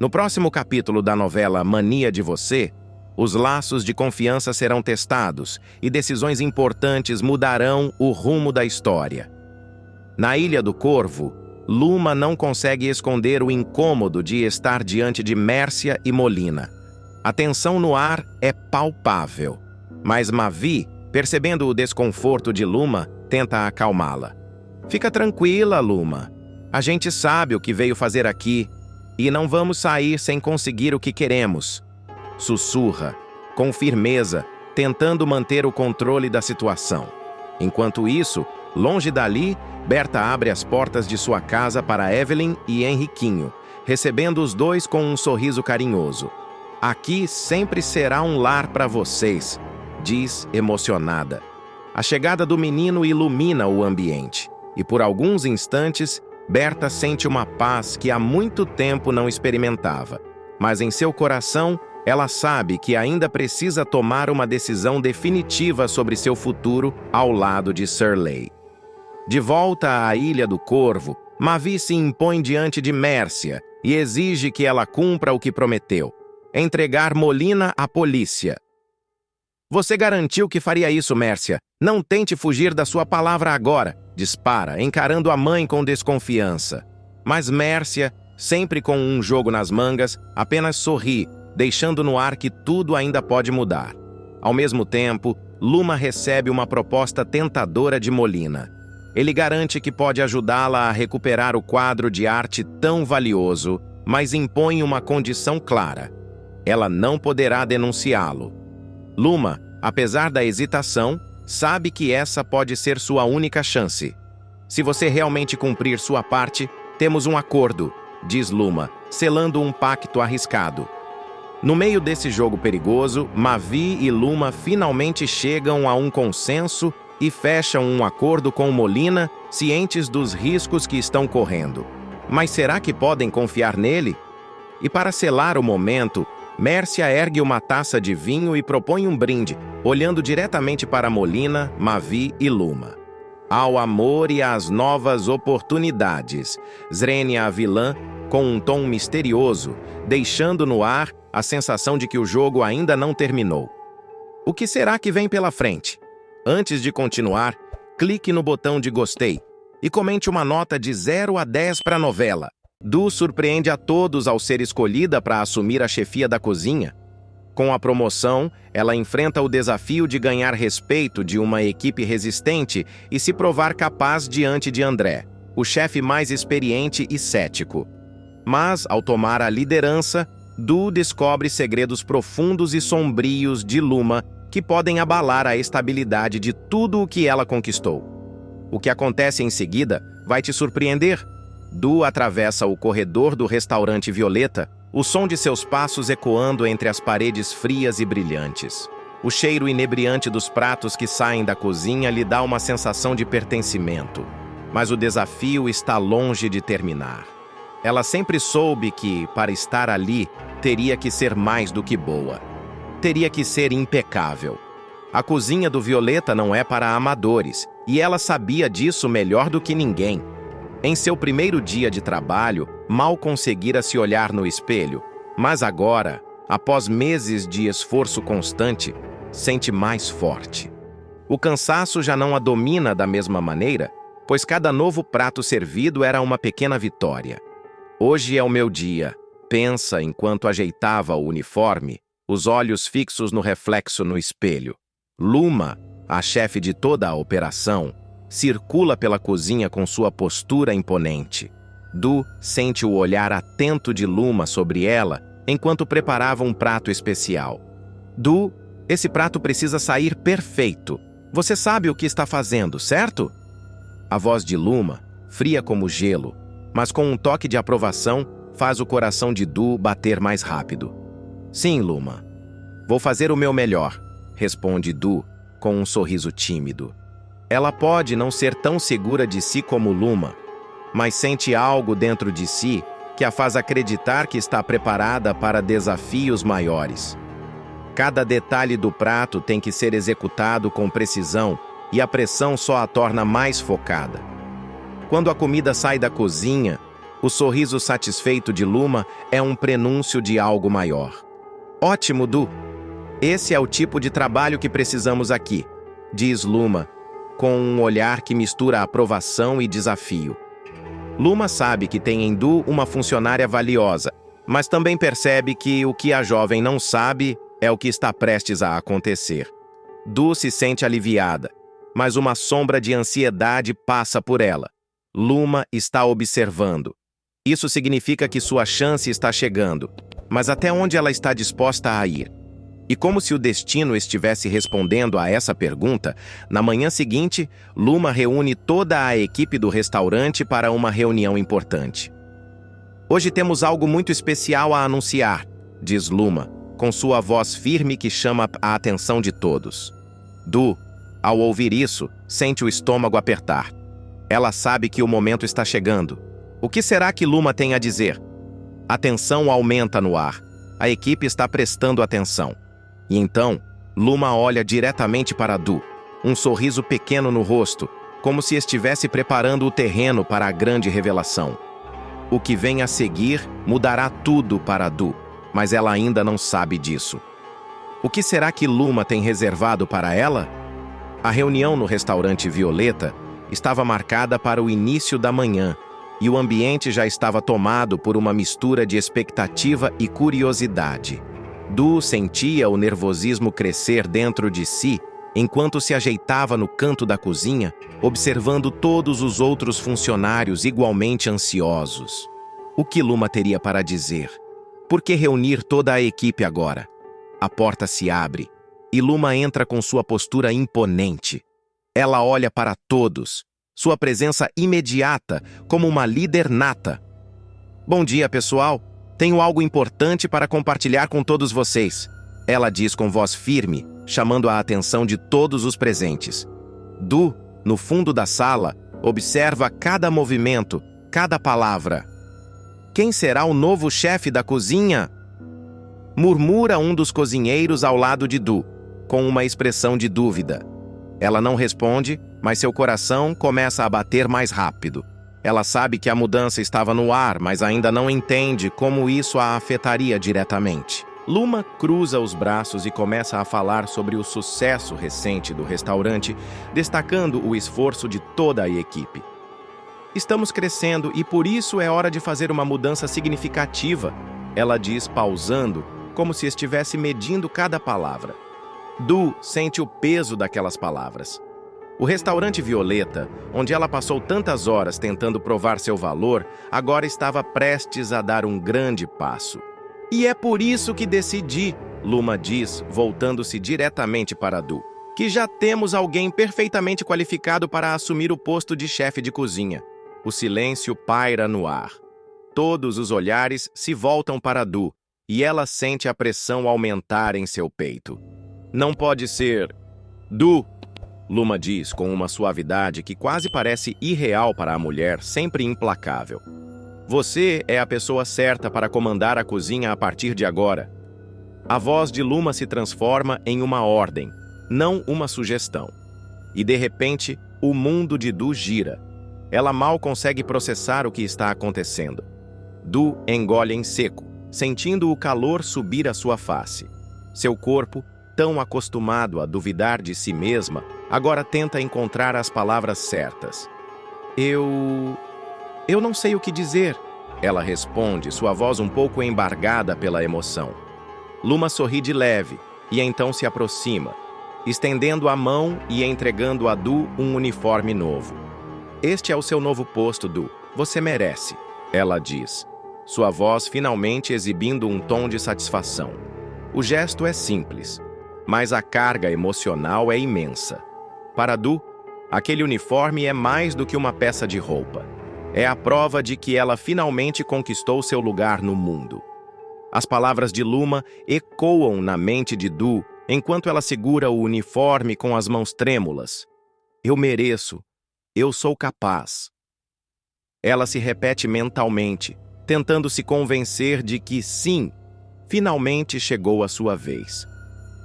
No próximo capítulo da novela Mania de Você, os laços de confiança serão testados e decisões importantes mudarão o rumo da história. Na Ilha do Corvo, Luma não consegue esconder o incômodo de estar diante de Mércia e Molina. A tensão no ar é palpável, mas Mavi, percebendo o desconforto de Luma, tenta acalmá-la. Fica tranquila, Luma. A gente sabe o que veio fazer aqui e não vamos sair sem conseguir o que queremos. Sussurra, com firmeza, tentando manter o controle da situação. Enquanto isso, longe dali, Berta abre as portas de sua casa para Evelyn e Henriquinho, recebendo os dois com um sorriso carinhoso. Aqui sempre será um lar para vocês, diz emocionada. A chegada do menino ilumina o ambiente, e por alguns instantes, Berta sente uma paz que há muito tempo não experimentava. Mas em seu coração, ela sabe que ainda precisa tomar uma decisão definitiva sobre seu futuro ao lado de Shirley. De volta à Ilha do Corvo, Mavi se impõe diante de Mércia e exige que ela cumpra o que prometeu: entregar Molina à polícia. Você garantiu que faria isso, Mércia. Não tente fugir da sua palavra agora, dispara, encarando a mãe com desconfiança. Mas Mércia, sempre com um jogo nas mangas, apenas sorri, deixando no ar que tudo ainda pode mudar. Ao mesmo tempo, Luma recebe uma proposta tentadora de Molina. Ele garante que pode ajudá-la a recuperar o quadro de arte tão valioso, mas impõe uma condição clara: ela não poderá denunciá-lo. Luma, apesar da hesitação, sabe que essa pode ser sua única chance. Se você realmente cumprir sua parte, temos um acordo, diz Luma, selando um pacto arriscado. No meio desse jogo perigoso, Mavi e Luma finalmente chegam a um consenso e fecham um acordo com Molina, cientes dos riscos que estão correndo. Mas será que podem confiar nele? E para selar o momento, Mércia ergue uma taça de vinho e propõe um brinde, olhando diretamente para Molina, Mavi e Luma. Ao amor e às novas oportunidades, Zrenia a vilã, com um tom misterioso, deixando no ar a sensação de que o jogo ainda não terminou. O que será que vem pela frente? Antes de continuar, clique no botão de gostei e comente uma nota de 0 a 10 para a novela. Du surpreende a todos ao ser escolhida para assumir a chefia da cozinha. Com a promoção, ela enfrenta o desafio de ganhar respeito de uma equipe resistente e se provar capaz diante de André, o chefe mais experiente e cético. Mas, ao tomar a liderança, Du descobre segredos profundos e sombrios de Luma que podem abalar a estabilidade de tudo o que ela conquistou. O que acontece em seguida vai te surpreender. Du atravessa o corredor do restaurante Violeta, o som de seus passos ecoando entre as paredes frias e brilhantes. O cheiro inebriante dos pratos que saem da cozinha lhe dá uma sensação de pertencimento. Mas o desafio está longe de terminar. Ela sempre soube que, para estar ali, teria que ser mais do que boa. Teria que ser impecável. A cozinha do Violeta não é para amadores, e ela sabia disso melhor do que ninguém. Em seu primeiro dia de trabalho, mal conseguira se olhar no espelho, mas agora, após meses de esforço constante, sente mais forte. O cansaço já não a domina da mesma maneira, pois cada novo prato servido era uma pequena vitória. Hoje é o meu dia, pensa enquanto ajeitava o uniforme, os olhos fixos no reflexo no espelho. Luma, a chefe de toda a operação, circula pela cozinha com sua postura imponente. Du sente o olhar atento de Luma sobre ela enquanto preparava um prato especial. Du, esse prato precisa sair perfeito. Você sabe o que está fazendo, certo? A voz de Luma, fria como gelo, mas com um toque de aprovação, faz o coração de Du bater mais rápido. Sim, Luma. Vou fazer o meu melhor, responde Du com um sorriso tímido. Ela pode não ser tão segura de si como Luma, mas sente algo dentro de si que a faz acreditar que está preparada para desafios maiores. Cada detalhe do prato tem que ser executado com precisão e a pressão só a torna mais focada. Quando a comida sai da cozinha, O sorriso satisfeito de Luma é um prenúncio de algo maior. Ótimo, Du! Esse é o tipo de trabalho que precisamos aqui, diz Luma, com um olhar que mistura aprovação e desafio. Luma sabe que tem em Du uma funcionária valiosa, mas também percebe que o que a jovem não sabe é o que está prestes a acontecer. Du se sente aliviada, mas uma sombra de ansiedade passa por ela. Luma está observando. Isso significa que sua chance está chegando, mas até onde ela está disposta a ir? E como se o destino estivesse respondendo a essa pergunta, na manhã seguinte, Luma reúne toda a equipe do restaurante para uma reunião importante. Hoje temos algo muito especial a anunciar, diz Luma, com sua voz firme que chama a atenção de todos. Du, ao ouvir isso, sente o estômago apertar. Ela sabe que o momento está chegando. O que será que Luma tem a dizer? A tensão aumenta no ar. A equipe está prestando atenção. E então, Luma olha diretamente para Du, um sorriso pequeno no rosto, como se estivesse preparando o terreno para a grande revelação. O que vem a seguir mudará tudo para Du, mas ela ainda não sabe disso. O que será que Luma tem reservado para ela? A reunião no restaurante Violeta estava marcada para o início da manhã, e o ambiente já estava tomado por uma mistura de expectativa e curiosidade. Du sentia o nervosismo crescer dentro de si enquanto se ajeitava no canto da cozinha, observando todos os outros funcionários igualmente ansiosos. O que Luma teria para dizer? Por que reunir toda a equipe agora? A porta se abre e Luma entra com sua postura imponente. Ela olha para todos, sua presença imediata como uma líder nata. Bom dia, pessoal. Tenho algo importante para compartilhar com todos vocês. Ela diz com voz firme, chamando a atenção de todos os presentes. Du, no fundo da sala, observa cada movimento, cada palavra. Quem será o novo chefe da cozinha? Murmura um dos cozinheiros ao lado de Du, com uma expressão de dúvida. Ela não responde, mas seu coração começa a bater mais rápido. Ela sabe que a mudança estava no ar, mas ainda não entende como isso a afetaria diretamente. Luma cruza os braços e começa a falar sobre o sucesso recente do restaurante, destacando o esforço de toda a equipe. Estamos crescendo e por isso é hora de fazer uma mudança significativa, ela diz pausando, como se estivesse medindo cada palavra. Du sente o peso daquelas palavras. O restaurante Violeta, onde ela passou tantas horas tentando provar seu valor, agora estava prestes a dar um grande passo. E é por isso que decidi, Luma diz, voltando-se diretamente para Du, que já temos alguém perfeitamente qualificado para assumir o posto de chefe de cozinha. O silêncio paira no ar. Todos os olhares se voltam para Du, e ela sente a pressão aumentar em seu peito. Não pode ser. Du, Luma diz com uma suavidade que quase parece irreal para a mulher, sempre implacável. Você é a pessoa certa para comandar a cozinha a partir de agora. A voz de Luma se transforma em uma ordem, não uma sugestão. E de repente, o mundo de Du gira. Ela mal consegue processar o que está acontecendo. Du engole em seco, sentindo o calor subir à sua face. Seu corpo, tão acostumado a duvidar de si mesma, agora tenta encontrar as palavras certas. Eu não sei o que dizer, ela responde, sua voz um pouco embargada pela emoção. Luma sorri de leve e então se aproxima, estendendo a mão e entregando a Du um uniforme novo. Este é o seu novo posto, Du. Você merece, ela diz, sua voz finalmente exibindo um tom de satisfação. O gesto é simples, mas a carga emocional é imensa. Para Du, aquele uniforme é mais do que uma peça de roupa. É a prova de que ela finalmente conquistou seu lugar no mundo. As palavras de Luma ecoam na mente de Du enquanto ela segura o uniforme com as mãos trêmulas. Eu mereço. Eu sou capaz. Ela se repete mentalmente, tentando se convencer de que sim, finalmente chegou a sua vez.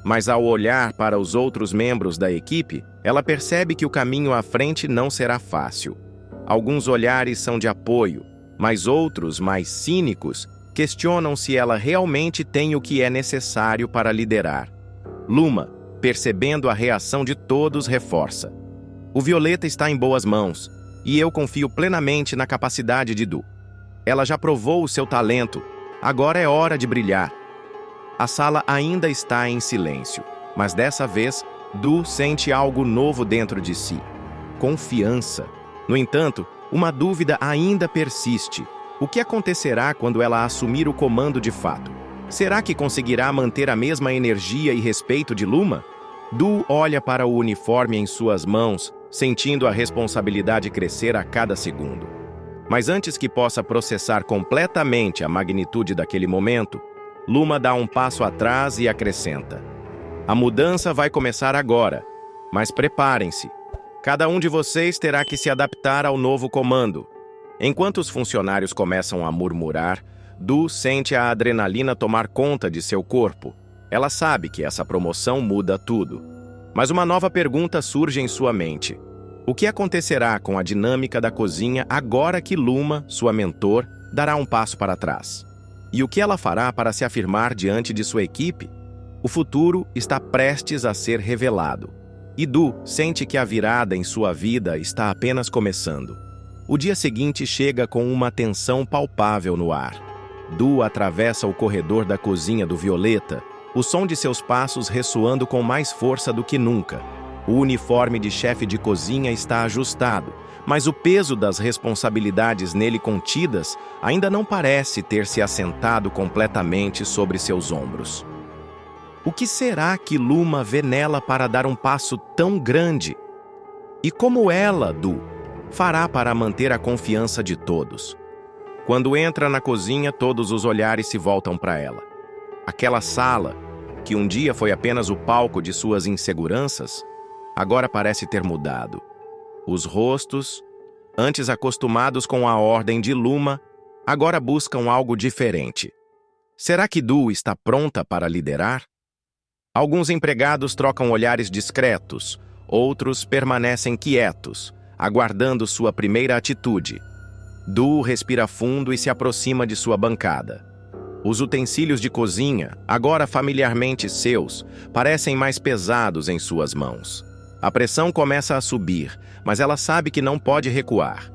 Mas ao olhar para os outros membros da equipe, ela percebe que o caminho à frente não será fácil. Alguns olhares são de apoio, Mas outros, mais cínicos, questionam se ela realmente tem o que é necessário para liderar. Luma, percebendo a reação de todos, reforça: o Violeta está em boas mãos, e eu confio plenamente na capacidade de Du. Ela já provou o seu talento, agora é hora de brilhar. A sala ainda está em silêncio, mas dessa vez, Du sente algo novo dentro de si: confiança. No entanto, uma dúvida ainda persiste. O que acontecerá quando ela assumir o comando de fato? Será que conseguirá manter a mesma energia e respeito de Luma? Du olha para o uniforme em suas mãos, sentindo a responsabilidade crescer a cada segundo. Mas antes que possa processar completamente a magnitude daquele momento, Luma dá um passo atrás e acrescenta: a mudança vai começar agora, mas preparem-se. Cada um de vocês terá que se adaptar ao novo comando. Enquanto os funcionários começam a murmurar, Du sente a adrenalina tomar conta de seu corpo. Ela sabe que essa promoção muda tudo. Mas uma nova pergunta surge em sua mente: o que acontecerá com a dinâmica da cozinha agora que Luma, sua mentor, dará um passo para trás? E o que ela fará para se afirmar diante de sua equipe? O futuro está prestes a ser revelado. E Du sente que a virada em sua vida está apenas começando. O dia seguinte chega com uma tensão palpável no ar. Du atravessa o corredor da cozinha do Violeta, o som de seus passos ressoando com mais força do que nunca. O uniforme de chefe de cozinha está ajustado, mas o peso das responsabilidades nele contidas ainda não parece ter se assentado completamente sobre seus ombros. O que será que Luma vê nela para dar um passo tão grande? E como ela, Du, fará para manter a confiança de todos? Quando entra na cozinha, todos os olhares se voltam para ela. Aquela sala, que um dia foi apenas o palco de suas inseguranças, agora parece ter mudado. Os rostos, antes acostumados com a ordem de Luma, agora buscam algo diferente. Será que Du está pronta para liderar? Alguns empregados trocam olhares discretos, outros permanecem quietos, aguardando sua primeira atitude. Du respira fundo e se aproxima de sua bancada. Os utensílios de cozinha, agora familiarmente seus, parecem mais pesados em suas mãos. A pressão começa a subir, mas ela sabe que não pode recuar.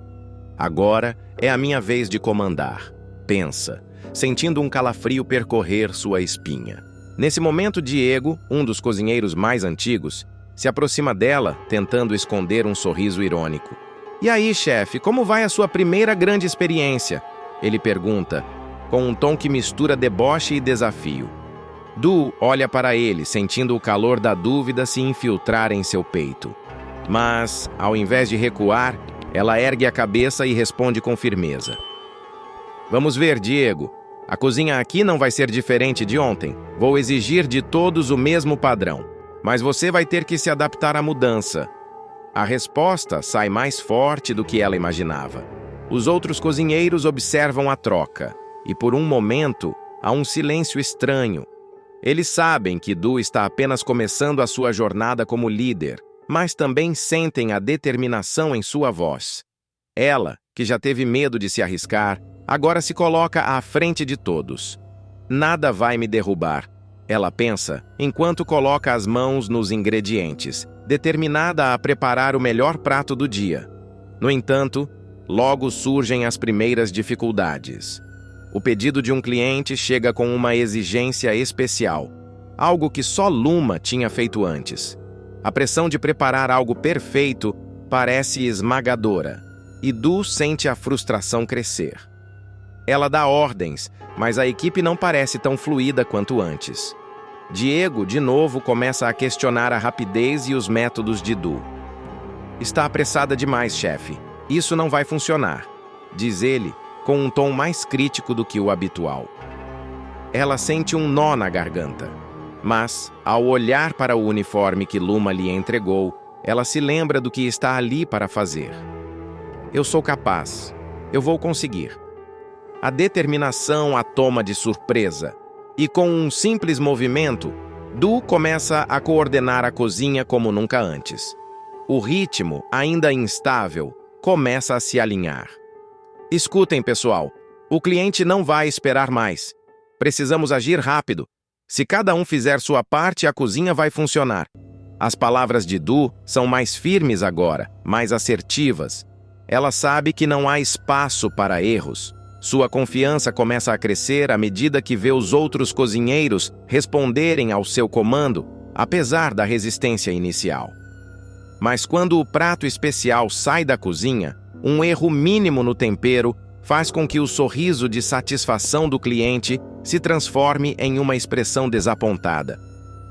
Agora é a minha vez de comandar, pensa, sentindo um calafrio percorrer sua espinha. Nesse momento, Diego, um dos cozinheiros mais antigos, se aproxima dela, tentando esconder um sorriso irônico. "E aí, chefe, como vai a sua primeira grande experiência?" ele pergunta, com um tom que mistura deboche e desafio. Du olha para ele, sentindo o calor da dúvida se infiltrar em seu peito. Mas, ao invés de recuar, ela ergue a cabeça e responde com firmeza: "Vamos ver, Diego. A cozinha aqui não vai ser diferente de ontem. Vou exigir de todos o mesmo padrão. Mas você vai ter que se adaptar à mudança." A resposta sai mais forte do que ela imaginava. Os outros cozinheiros observam a troca, e por um momento há um silêncio estranho. Eles sabem que Du está apenas começando a sua jornada como líder, mas também sentem a determinação em sua voz. Ela, que já teve medo de se arriscar, agora se coloca à frente de todos. "Nada vai me derrubar", ela pensa, enquanto coloca as mãos nos ingredientes, determinada a preparar o melhor prato do dia. No entanto, logo surgem as primeiras dificuldades. O pedido de um cliente chega com uma exigência especial, algo que só Luma tinha feito antes. A pressão de preparar algo perfeito parece esmagadora, e Du sente a frustração crescer. Ela dá ordens, mas a equipe não parece tão fluida quanto antes. Diego, de novo, começa a questionar a rapidez e os métodos de Du. "Está apressada demais, chefe. Isso não vai funcionar", diz ele, com um tom mais crítico do que o habitual. Ela sente um nó na garganta, mas, ao olhar para o uniforme que Luma lhe entregou, ela se lembra do que está ali para fazer. "Eu sou capaz. Eu vou conseguir." A determinação a toma de surpresa, e com um simples movimento, Du começa a coordenar a cozinha como nunca antes. O ritmo, ainda instável, começa a se alinhar. Escutem, pessoal. O cliente não vai esperar mais. Precisamos agir rápido. Se cada um fizer sua parte, a cozinha vai funcionar. As palavras de Du são mais firmes agora, mais assertivas. Ela sabe que não há espaço para erros. Sua confiança começa a crescer à medida que vê os outros cozinheiros responderem ao seu comando, apesar da resistência inicial. Mas quando o prato especial sai da cozinha, um erro mínimo no tempero faz com que o sorriso de satisfação do cliente se transforme em uma expressão desapontada.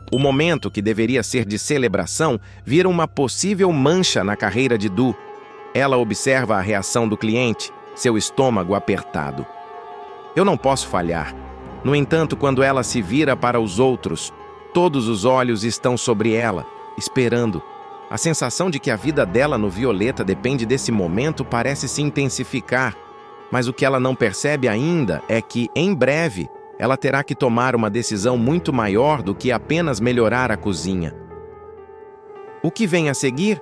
O momento que deveria ser de celebração vira uma possível mancha na carreira de Du. Ela observa a reação do cliente, seu estômago apertado. Eu não posso falhar. No entanto, quando ela se vira para os outros, todos os olhos estão sobre ela, esperando. A sensação de que a vida dela no Violeta depende desse momento parece se intensificar, mas o que ela não percebe ainda é que, em breve, ela terá que tomar uma decisão muito maior do que apenas melhorar a cozinha. O que vem a seguir?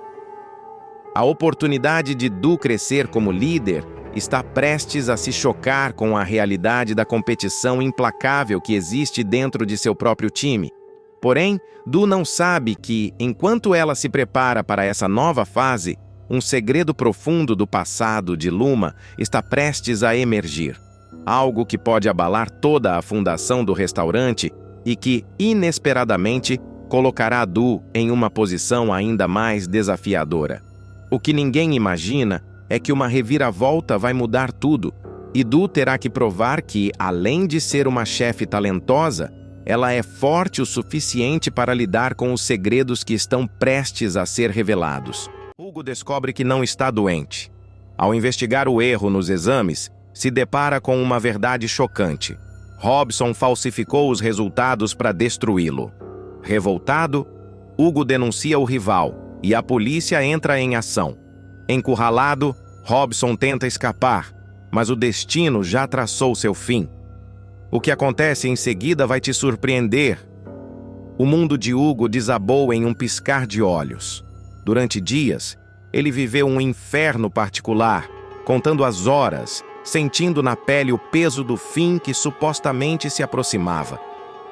A oportunidade de Du crescer como líder está prestes a se chocar com a realidade da competição implacável que existe dentro de seu próprio time. Porém, Du não sabe que, enquanto ela se prepara para essa nova fase, um segredo profundo do passado de Luma está prestes a emergir. Algo que pode abalar toda a fundação do restaurante e que, inesperadamente, colocará Du em uma posição ainda mais desafiadora. O que ninguém imagina é que uma reviravolta vai mudar tudo, e Du terá que provar que, além de ser uma chefe talentosa, ela é forte o suficiente para lidar com os segredos que estão prestes a ser revelados. Hugo descobre que não está doente. Ao investigar o erro nos exames, se depara com uma verdade chocante. Robson falsificou os resultados para destruí-lo. Revoltado, Hugo denuncia o rival e a polícia entra em ação. Encurralado, Robson tenta escapar, mas o destino já traçou seu fim. O que acontece em seguida vai te surpreender. O mundo de Hugo desabou em um piscar de olhos. Durante dias, ele viveu um inferno particular, contando as horas, sentindo na pele o peso do fim que supostamente se aproximava.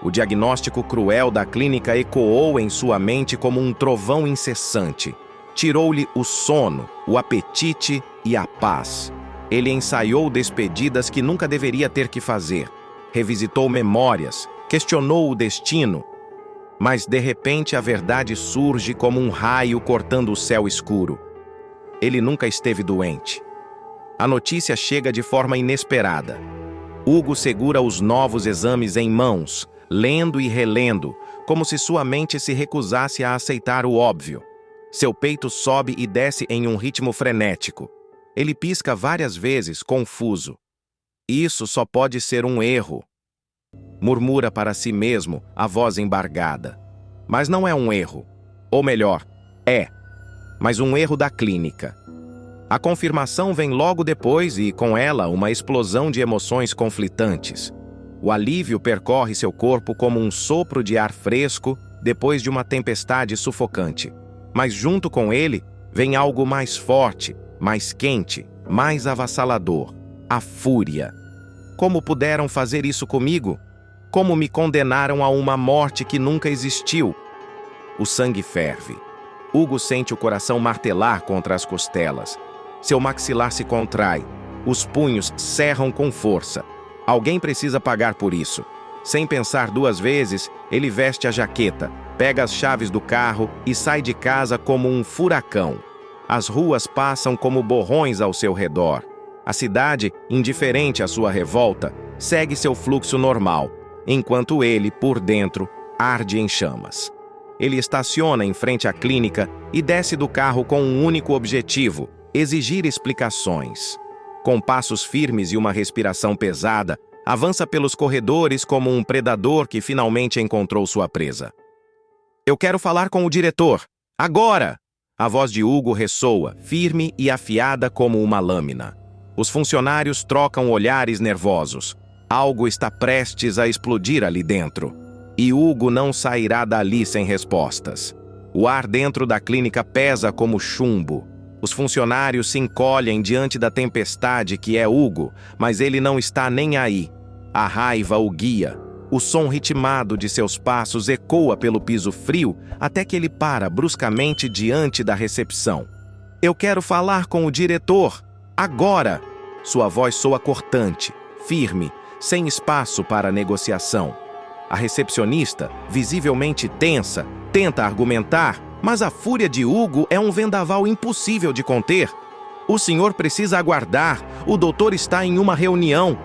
O diagnóstico cruel da clínica ecoou em sua mente como um trovão incessante. Tirou-lhe o sono, o apetite e a paz. Ele ensaiou despedidas que nunca deveria ter que fazer. Revisitou memórias, questionou o destino. Mas, de repente, a verdade surge como um raio cortando o céu escuro. Ele nunca esteve doente. A notícia chega de forma inesperada. Hugo segura os novos exames em mãos, lendo e relendo, como se sua mente se recusasse a aceitar o óbvio. Seu peito sobe e desce em um ritmo frenético. Ele pisca várias vezes, confuso. Isso só pode ser um erro. Murmura para si mesmo, a voz embargada. Mas não é um erro. Ou melhor, é. Mas um erro da clínica. A confirmação vem logo depois e, com ela, uma explosão de emoções conflitantes. O alívio percorre seu corpo como um sopro de ar fresco depois de uma tempestade sufocante. Mas junto com ele, vem algo mais forte, mais quente, mais avassalador. A fúria. Como puderam fazer isso comigo? Como me condenaram a uma morte que nunca existiu? O sangue ferve. Hugo sente o coração martelar contra as costelas. Seu maxilar se contrai. Os punhos cerram com força. Alguém precisa pagar por isso. Sem pensar duas vezes, ele veste a jaqueta, pega as chaves do carro e sai de casa como um furacão. As ruas passam como borrões ao seu redor. A cidade, indiferente à sua revolta, segue seu fluxo normal, enquanto ele, por dentro, arde em chamas. Ele estaciona em frente à clínica e desce do carro com um único objetivo: exigir explicações. Com passos firmes e uma respiração pesada, avança pelos corredores como um predador que finalmente encontrou sua presa. Eu quero falar com o diretor. Agora! A voz de Hugo ressoa, firme e afiada como uma lâmina. Os funcionários trocam olhares nervosos. Algo está prestes a explodir ali dentro. E Hugo não sairá dali sem respostas. O ar dentro da clínica pesa como chumbo. Os funcionários se encolhem diante da tempestade que é Hugo, mas ele não está nem aí. A raiva o guia. O som ritmado de seus passos ecoa pelo piso frio até que ele para bruscamente diante da recepção. "Eu quero falar com o diretor. Agora!" Sua voz soa cortante, firme, sem espaço para negociação. A recepcionista, visivelmente tensa, tenta argumentar, mas a fúria de Hugo é um vendaval impossível de conter. "O senhor precisa aguardar. O doutor está em uma reunião."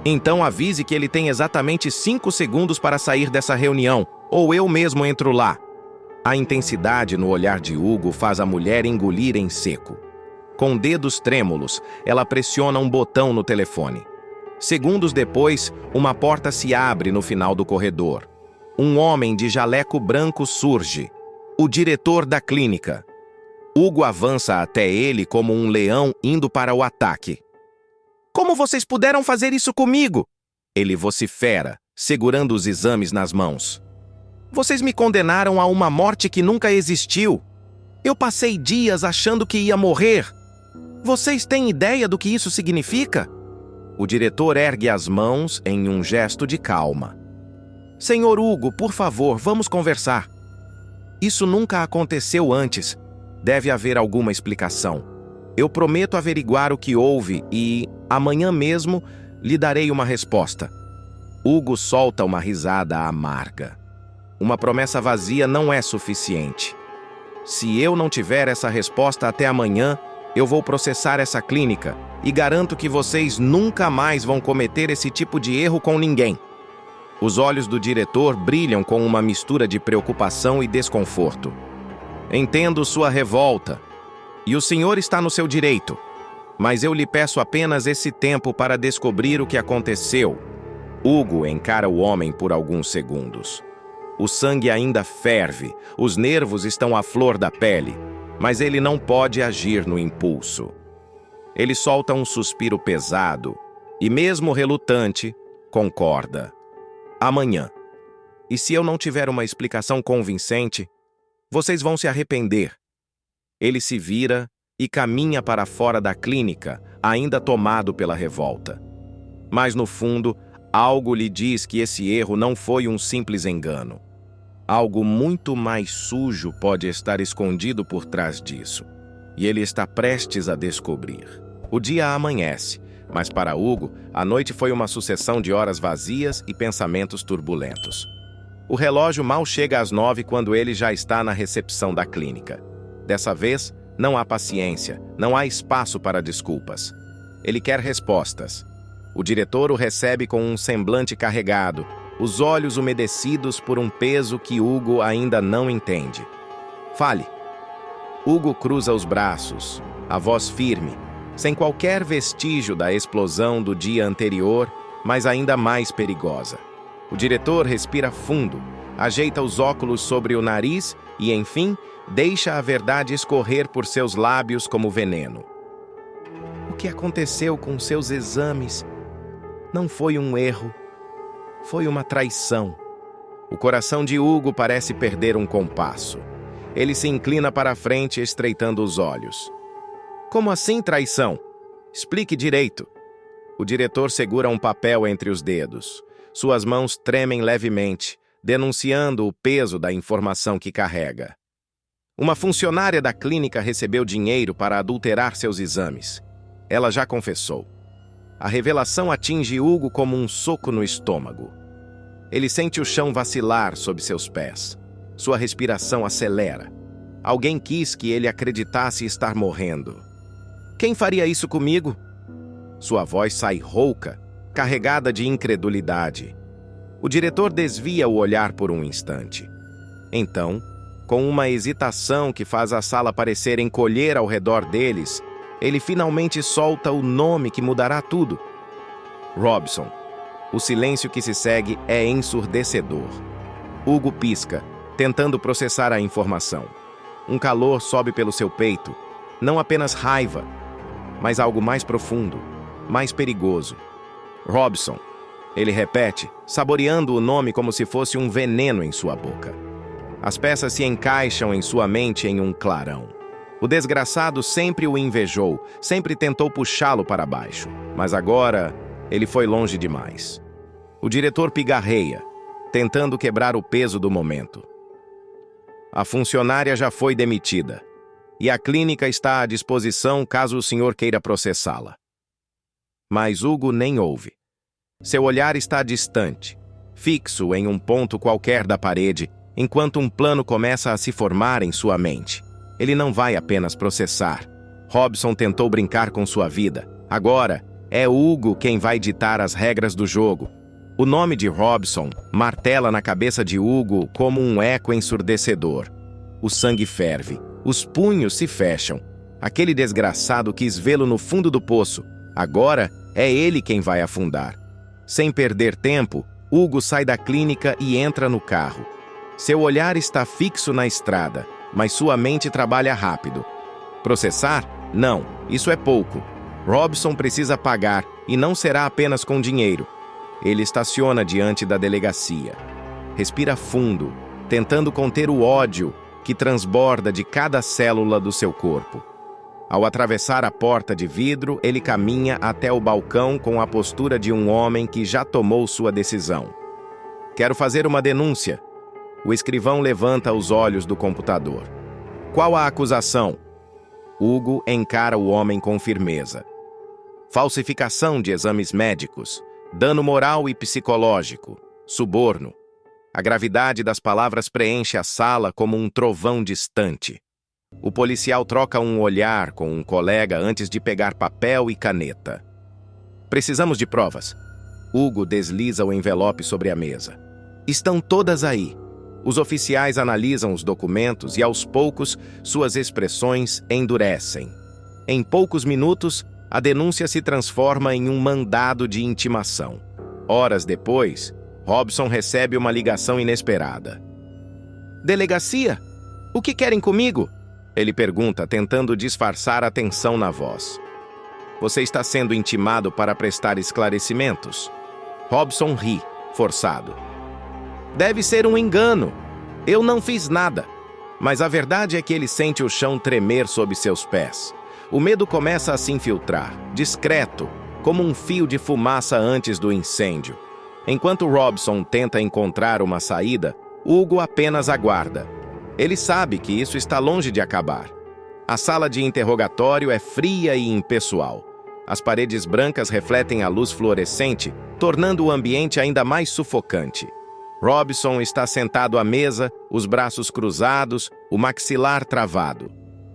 "Então avise que ele tem exatamente 5 segundos para sair dessa reunião, ou eu mesmo entro lá." A intensidade no olhar de Hugo faz a mulher engolir em seco. Com dedos trêmulos, ela pressiona um botão no telefone. Segundos depois, uma porta se abre no final do corredor. Um homem de jaleco branco surge. O diretor da clínica. Hugo avança até ele como um leão indo para o ataque. "Como vocês puderam fazer isso comigo?" Ele vocifera, segurando os exames nas mãos. "Vocês me condenaram a uma morte que nunca existiu. Eu passei dias achando que ia morrer. Vocês têm ideia do que isso significa?" O diretor ergue as mãos em um gesto de calma. "Senhor Hugo, por favor, vamos conversar. Isso nunca aconteceu antes. Deve haver alguma explicação. Eu prometo averiguar o que houve e, amanhã mesmo, lhe darei uma resposta." Hugo solta uma risada amarga. Uma promessa vazia não é suficiente. "Se eu não tiver essa resposta até amanhã, eu vou processar essa clínica e garanto que vocês nunca mais vão cometer esse tipo de erro com ninguém." Os olhos do diretor brilham com uma mistura de preocupação e desconforto. "Entendo sua revolta. E o senhor está no seu direito. Mas eu lhe peço apenas esse tempo para descobrir o que aconteceu." Hugo encara o homem por alguns segundos. O sangue ainda ferve, os nervos estão à flor da pele, mas ele não pode agir no impulso. Ele solta um suspiro pesado e, mesmo relutante, concorda. "Amanhã. E se eu não tiver uma explicação convincente, vocês vão se arrepender." Ele se vira e caminha para fora da clínica, ainda tomado pela revolta. Mas, no fundo, algo lhe diz que esse erro não foi um simples engano. Algo muito mais sujo pode estar escondido por trás disso, e ele está prestes a descobrir. O dia amanhece, mas para Hugo, a noite foi uma sucessão de horas vazias e pensamentos turbulentos. O relógio mal chega às 9 quando ele já está na recepção da clínica. Dessa vez, não há paciência, não há espaço para desculpas. Ele quer respostas. O diretor o recebe com um semblante carregado, os olhos umedecidos por um peso que Hugo ainda não entende. "Fale." Hugo cruza os braços, a voz firme, sem qualquer vestígio da explosão do dia anterior, mas ainda mais perigosa. O diretor respira fundo, ajeita os óculos sobre o nariz e, enfim, deixa a verdade escorrer por seus lábios como veneno. "O que aconteceu com seus exames não foi um erro, foi uma traição." O coração de Hugo parece perder um compasso. Ele se inclina para a frente, estreitando os olhos. "Como assim traição? Explique direito." O diretor segura um papel entre os dedos. Suas mãos tremem levemente, denunciando o peso da informação que carrega. Uma funcionária da clínica recebeu dinheiro para adulterar seus exames. Ela já confessou. A revelação atinge Hugo como um soco no estômago. Ele sente o chão vacilar sob seus pés. Sua respiração acelera. Alguém quis que ele acreditasse estar morrendo. "Quem faria isso comigo?" Sua voz sai rouca, carregada de incredulidade. O diretor desvia o olhar por um instante. Então, com uma hesitação que faz a sala parecer encolher ao redor deles, ele finalmente solta o nome que mudará tudo. Robson. O silêncio que se segue é ensurdecedor. Hugo pisca, tentando processar a informação. Um calor sobe pelo seu peito, não apenas raiva, mas algo mais profundo, mais perigoso. Robson. Ele repete, saboreando o nome como se fosse um veneno em sua boca. As peças se encaixam em sua mente em um clarão. O desgraçado sempre o invejou, sempre tentou puxá-lo para baixo, mas agora ele foi longe demais. O diretor pigarreia, tentando quebrar o peso do momento. A funcionária já foi demitida, e a clínica está à disposição caso o senhor queira processá-la. Mas Hugo nem ouve. Seu olhar está distante, fixo em um ponto qualquer da parede, enquanto um plano começa a se formar em sua mente. Ele não vai apenas processar. Robson tentou brincar com sua vida. Agora, é Hugo quem vai ditar as regras do jogo. O nome de Robson martela na cabeça de Hugo como um eco ensurdecedor. O sangue ferve, os punhos se fecham. Aquele desgraçado quis vê-lo no fundo do poço. Agora, é ele quem vai afundar. Sem perder tempo, Hugo sai da clínica e entra no carro. Seu olhar está fixo na estrada, mas sua mente trabalha rápido. Processar? Não, isso é pouco. Robson precisa pagar, e não será apenas com dinheiro. Ele estaciona diante da delegacia. Respira fundo, tentando conter o ódio que transborda de cada célula do seu corpo. Ao atravessar a porta de vidro, ele caminha até o balcão com a postura de um homem que já tomou sua decisão. Quero fazer uma denúncia. O escrivão levanta os olhos do computador. Qual a acusação? Hugo encara o homem com firmeza. Falsificação de exames médicos, dano moral e psicológico, suborno. A gravidade das palavras preenche a sala como um trovão distante. O policial troca um olhar com um colega antes de pegar papel e caneta. Precisamos de provas. Hugo desliza o envelope sobre a mesa. Estão todas aí. Os oficiais analisam os documentos e, aos poucos, suas expressões endurecem. Em poucos minutos, a denúncia se transforma em um mandado de intimação. Horas depois, Robson recebe uma ligação inesperada. Delegacia? O que querem comigo? Ele pergunta, tentando disfarçar a tensão na voz. Você está sendo intimado para prestar esclarecimentos? Robson ri, forçado. Deve ser um engano. Eu não fiz nada. Mas a verdade é que ele sente o chão tremer sob seus pés. O medo começa a se infiltrar, discreto, como um fio de fumaça antes do incêndio. Enquanto Robson tenta encontrar uma saída, Hugo apenas aguarda. Ele sabe que isso está longe de acabar. A sala de interrogatório é fria e impessoal. As paredes brancas refletem a luz fluorescente, tornando o ambiente ainda mais sufocante. Robson está sentado à mesa, os braços cruzados, o maxilar travado.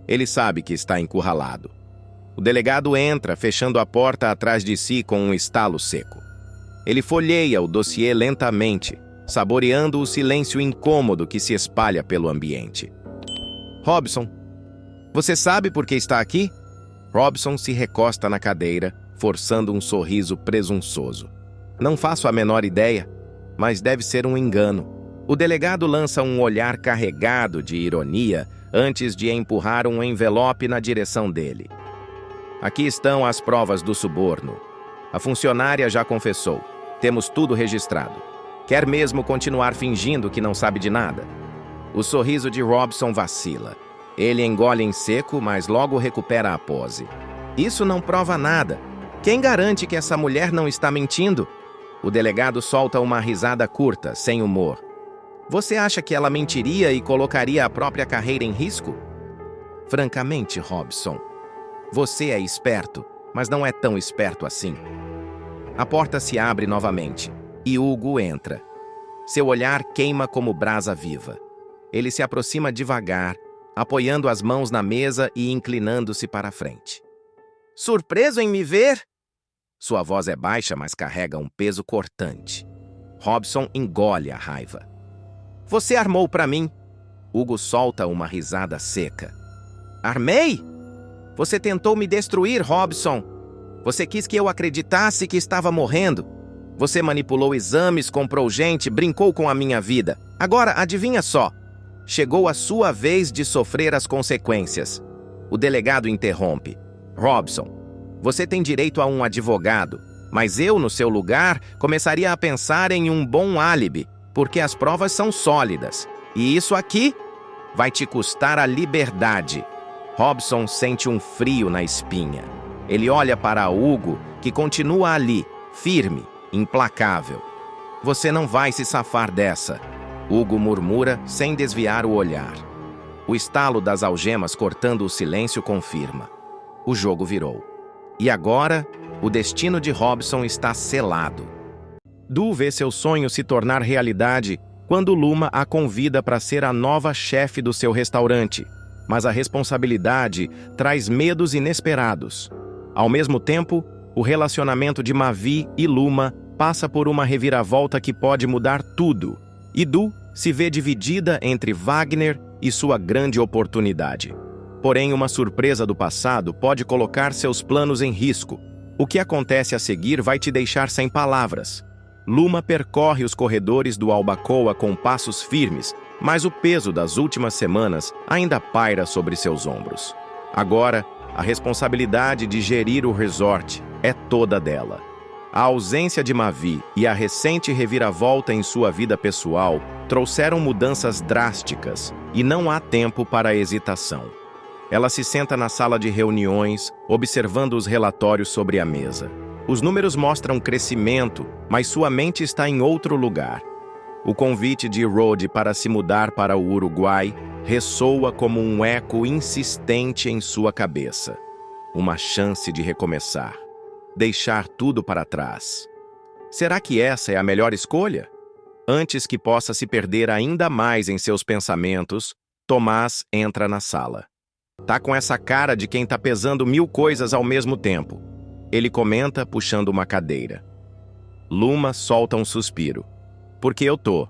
Ele sabe que está encurralado. O delegado entra, fechando a porta atrás de si com um estalo seco. Ele folheia o dossiê lentamente, saboreando o silêncio incômodo que se espalha pelo ambiente. Robson, você sabe por que está aqui? Robson se recosta na cadeira, forçando um sorriso presunçoso. Não faço a menor ideia, mas deve ser um engano. O delegado lança um olhar carregado de ironia antes de empurrar um envelope na direção dele. Aqui estão as provas do suborno. A funcionária já confessou. Temos tudo registrado. Quer mesmo continuar fingindo que não sabe de nada? O sorriso de Robson vacila. Ele engole em seco, mas logo recupera a pose. Isso não prova nada. Quem garante que essa mulher não está mentindo? O delegado solta uma risada curta, sem humor. Você acha que ela mentiria e colocaria a própria carreira em risco? Francamente, Robson, você é esperto, mas não é tão esperto assim. A porta se abre novamente e Hugo entra. Seu olhar queima como brasa viva. Ele se aproxima devagar, apoiando as mãos na mesa e inclinando-se para a frente. Surpreso em me ver? Sua voz é baixa, mas carrega um peso cortante. Robson engole a raiva. Você armou para mim. Hugo solta uma risada seca. Armei? Você tentou me destruir, Robson. Você quis que eu acreditasse que estava morrendo. Você manipulou exames, comprou gente, brincou com a minha vida. Agora, adivinha só. Chegou a sua vez de sofrer as consequências. O delegado interrompe. Robson, você tem direito a um advogado, mas eu, no seu lugar, começaria a pensar em um bom álibi, porque as provas são sólidas. E isso aqui vai te custar a liberdade. Robson sente um frio na espinha. Ele olha para Hugo, que continua ali, firme, implacável. Você não vai se safar dessa, Hugo murmura sem desviar o olhar. O estalo das algemas cortando o silêncio confirma. O jogo virou. E agora, o destino de Robson está selado. Du vê seu sonho se tornar realidade quando Luma a convida para ser a nova chefe do seu restaurante. Mas a responsabilidade traz medos inesperados. Ao mesmo tempo, o relacionamento de Mavi e Luma passa por uma reviravolta que pode mudar tudo. E Du se vê dividida entre Wagner e sua grande oportunidade. Porém, uma surpresa do passado pode colocar seus planos em risco. O que acontece a seguir vai te deixar sem palavras. Luma percorre os corredores do Albacoa com passos firmes, mas o peso das últimas semanas ainda paira sobre seus ombros. Agora, a responsabilidade de gerir o resort é toda dela. A ausência de Mavi e a recente reviravolta em sua vida pessoal trouxeram mudanças drásticas e não há tempo para hesitação. Ela se senta na sala de reuniões, observando os relatórios sobre a mesa. Os números mostram crescimento, mas sua mente está em outro lugar. O convite de Rod para se mudar para o Uruguai ressoa como um eco insistente em sua cabeça. Uma chance de recomeçar. Deixar tudo para trás. Será que essa é a melhor escolha? Antes que possa se perder ainda mais em seus pensamentos, Tomás entra na sala. Tá com essa cara de quem tá pesando 1000 coisas ao mesmo tempo. Ele comenta, puxando uma cadeira. Luma solta um suspiro. Porque eu tô.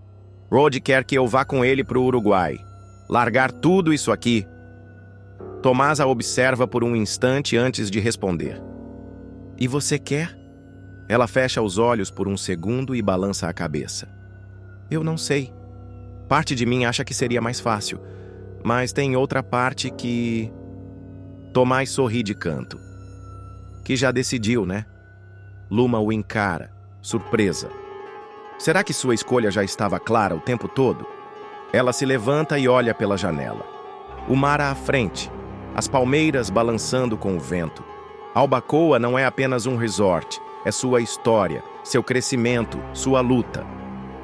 Rod quer que eu vá com ele pro Uruguai. Largar tudo isso aqui. Tomás a observa por um instante antes de responder. E você quer? Ela fecha os olhos por um segundo e balança a cabeça. Eu não sei. Parte de mim acha que seria mais fácil, mas tem outra parte que... Tomás sorri de canto. Que já decidiu, né? Luma o encara, surpresa. Será que sua escolha já estava clara o tempo todo? Ela se levanta e olha pela janela. O mar à frente, as palmeiras balançando com o vento. Albacoa não é apenas um resort, é sua história, seu crescimento, sua luta.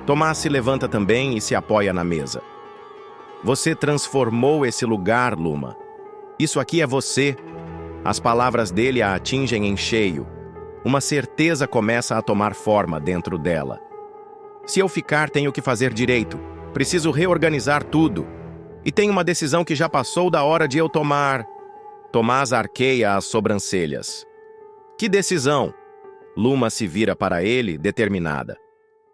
Tomás se levanta também e se apoia na mesa. Você transformou esse lugar, Luma. Isso aqui é você. As palavras dele a atingem em cheio. Uma certeza começa a tomar forma dentro dela. Se eu ficar, tenho que fazer direito. Preciso reorganizar tudo. E tem uma decisão que já passou da hora de eu tomar. Tomás arqueia as sobrancelhas. Que decisão? Luma se vira para ele, determinada.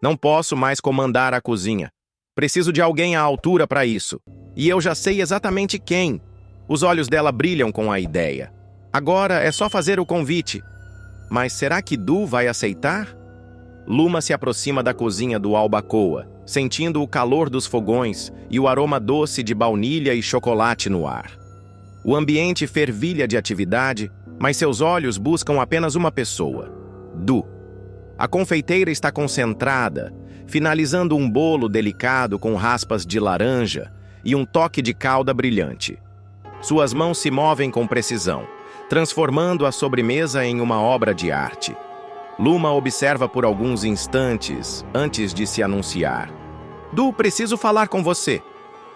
Não posso mais comandar a cozinha. Preciso de alguém à altura para isso. E eu já sei exatamente quem. Os olhos dela brilham com a ideia. Agora é só fazer o convite. Mas será que Du vai aceitar? Luma se aproxima da cozinha do Albacoa, sentindo o calor dos fogões e o aroma doce de baunilha e chocolate no ar. O ambiente fervilha de atividade, mas seus olhos buscam apenas uma pessoa: Du. A confeiteira está concentrada, finalizando um bolo delicado com raspas de laranja e um toque de calda brilhante. Suas mãos se movem com precisão, transformando a sobremesa em uma obra de arte. Luma observa por alguns instantes antes de se anunciar. Du, preciso falar com você.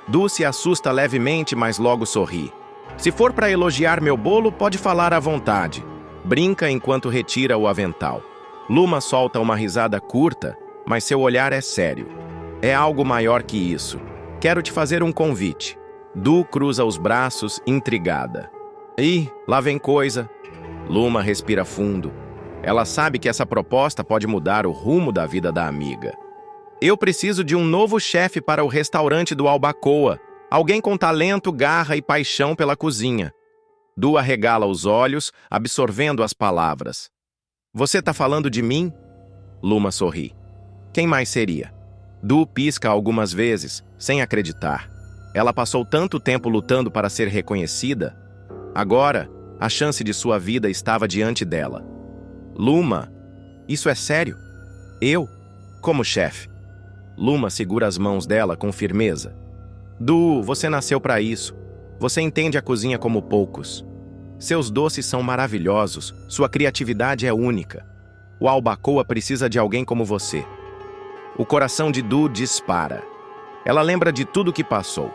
Du se assusta levemente, mas logo sorri. Se for para elogiar meu bolo, pode falar à vontade. Brinca enquanto retira o avental. Luma solta uma risada curta, mas seu olhar é sério. É algo maior que isso. Quero te fazer um convite. Du cruza os braços, intrigada. Ih, lá vem coisa. Luma respira fundo. Ela sabe que essa proposta pode mudar o rumo da vida da amiga. Eu preciso de um novo chefe para o restaurante do Albacoa. Alguém com talento, garra e paixão pela cozinha. Du arregala os olhos, absorvendo as palavras. Você tá falando de mim? Luma sorri. Quem mais seria? Du pisca algumas vezes, sem acreditar. Ela passou tanto tempo lutando para ser reconhecida. Agora, a chance de sua vida estava diante dela. Luma, isso é sério? Eu? Como chefe? Luma segura as mãos dela com firmeza. Du, você nasceu para isso. Você entende a cozinha como poucos. Seus doces são maravilhosos, sua criatividade é única. O Albacoa precisa de alguém como você. O coração de Du dispara. Ela lembra de tudo que passou.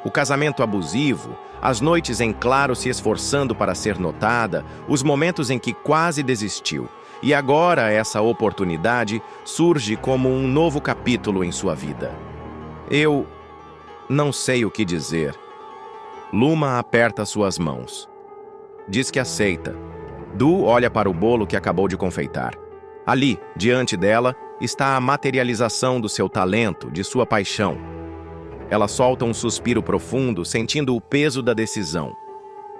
O casamento abusivo, as noites em claro se esforçando para ser notada, os momentos em que quase desistiu. E agora essa oportunidade surge como um novo capítulo em sua vida. Eu não sei o que dizer. Luma aperta suas mãos. Diz que aceita. Du olha para o bolo que acabou de confeitar. Ali, diante dela, está a materialização do seu talento, de sua paixão. Ela solta um suspiro profundo, sentindo o peso da decisão.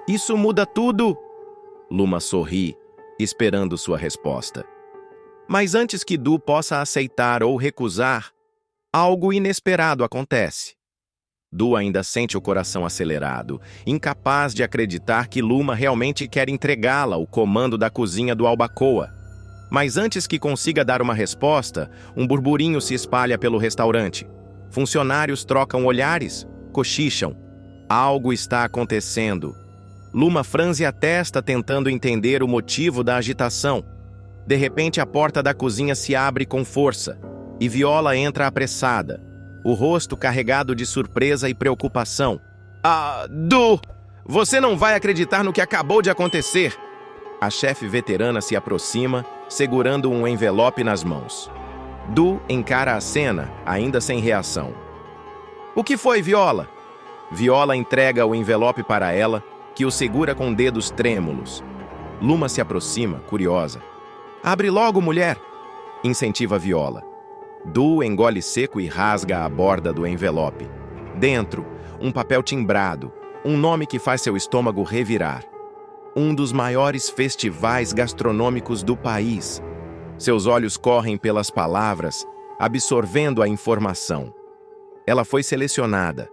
Isso muda tudo! Luma sorri, esperando sua resposta. Mas antes que Du possa aceitar ou recusar, algo inesperado acontece. Du ainda sente o coração acelerado, incapaz de acreditar que Luma realmente quer entregá-la o comando da cozinha do Albacoa. Mas antes que consiga dar uma resposta, um burburinho se espalha pelo restaurante. Funcionários trocam olhares, cochicham. Algo está acontecendo. Luma franze a testa tentando entender o motivo da agitação. De repente, a porta da cozinha se abre com força e Viola entra apressada, o rosto carregado de surpresa e preocupação. Du! Você não vai acreditar no que acabou de acontecer! A chefe veterana se aproxima, segurando um envelope nas mãos. Du encara a cena, ainda sem reação. O que foi, Viola? Viola entrega o envelope para ela, que o segura com dedos trêmulos. Luma se aproxima, curiosa. Abre logo, mulher! Incentiva Viola. Du engole seco e rasga a borda do envelope. Dentro, um papel timbrado, um nome que faz seu estômago revirar. Um dos maiores festivais gastronômicos do país. Seus olhos correm pelas palavras, absorvendo a informação. Ela foi selecionada.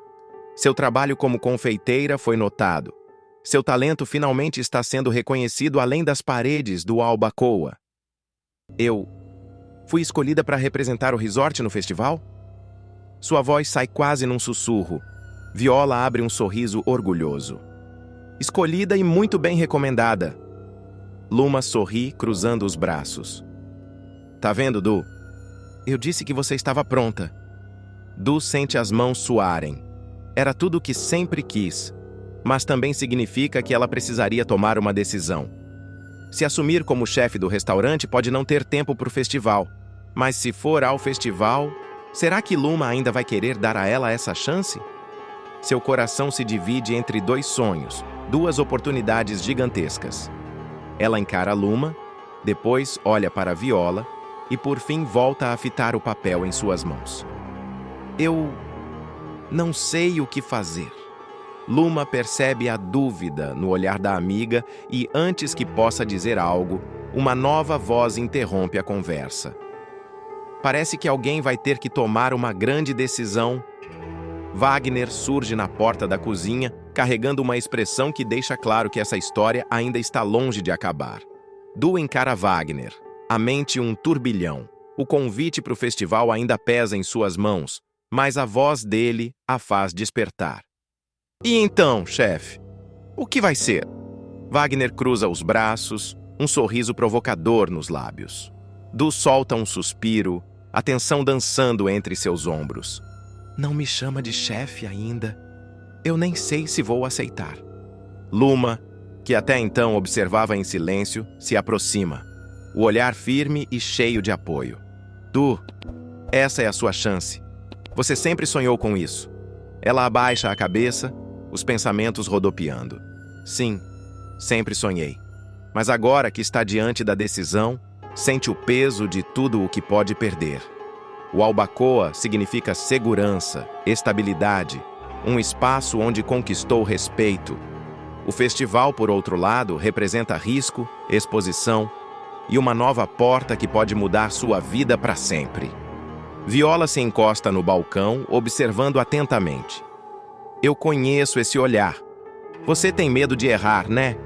Seu trabalho como confeiteira foi notado. Seu talento finalmente está sendo reconhecido além das paredes do Albacoa. Eu fui escolhida para representar o resort no festival? Sua voz sai quase num sussurro. Viola abre um sorriso orgulhoso. Escolhida e muito bem recomendada. Luma sorri, cruzando os braços. Tá vendo, Du? Eu disse que você estava pronta. Du sente as mãos suarem. Era tudo o que sempre quis, mas também significa que ela precisaria tomar uma decisão. Se assumir como chefe do restaurante pode não ter tempo para o festival, mas se for ao festival, será que Luma ainda vai querer dar a ela essa chance? Seu coração se divide entre dois sonhos, duas oportunidades gigantescas. Ela encara Luma, depois olha para Viola e por fim volta a fitar o papel em suas mãos. Eu não sei o que fazer. Luma percebe a dúvida no olhar da amiga e, antes que possa dizer algo, uma nova voz interrompe a conversa. Parece que alguém vai ter que tomar uma grande decisão. Wagner surge na porta da cozinha, carregando uma expressão que deixa claro que essa história ainda está longe de acabar. Du encara Wagner, a mente um turbilhão. O convite para o festival ainda pesa em suas mãos, mas a voz dele a faz despertar. E então, chefe, o que vai ser? Wagner cruza os braços, um sorriso provocador nos lábios. Du solta um suspiro, a tensão dançando entre seus ombros. Não me chama de chefe ainda. Eu nem sei se vou aceitar. Luma, que até então observava em silêncio, se aproxima, o olhar firme e cheio de apoio. Du, essa é a sua chance. Você sempre sonhou com isso. Ela abaixa a cabeça, os pensamentos rodopiando. Sim, sempre sonhei. Mas agora que está diante da decisão, sente o peso de tudo o que pode perder. O Albacoa significa segurança, estabilidade, um espaço onde conquistou respeito. O festival, por outro lado, representa risco, exposição e uma nova porta que pode mudar sua vida para sempre. Viola se encosta no balcão, observando atentamente. Eu conheço esse olhar. Você tem medo de errar, né?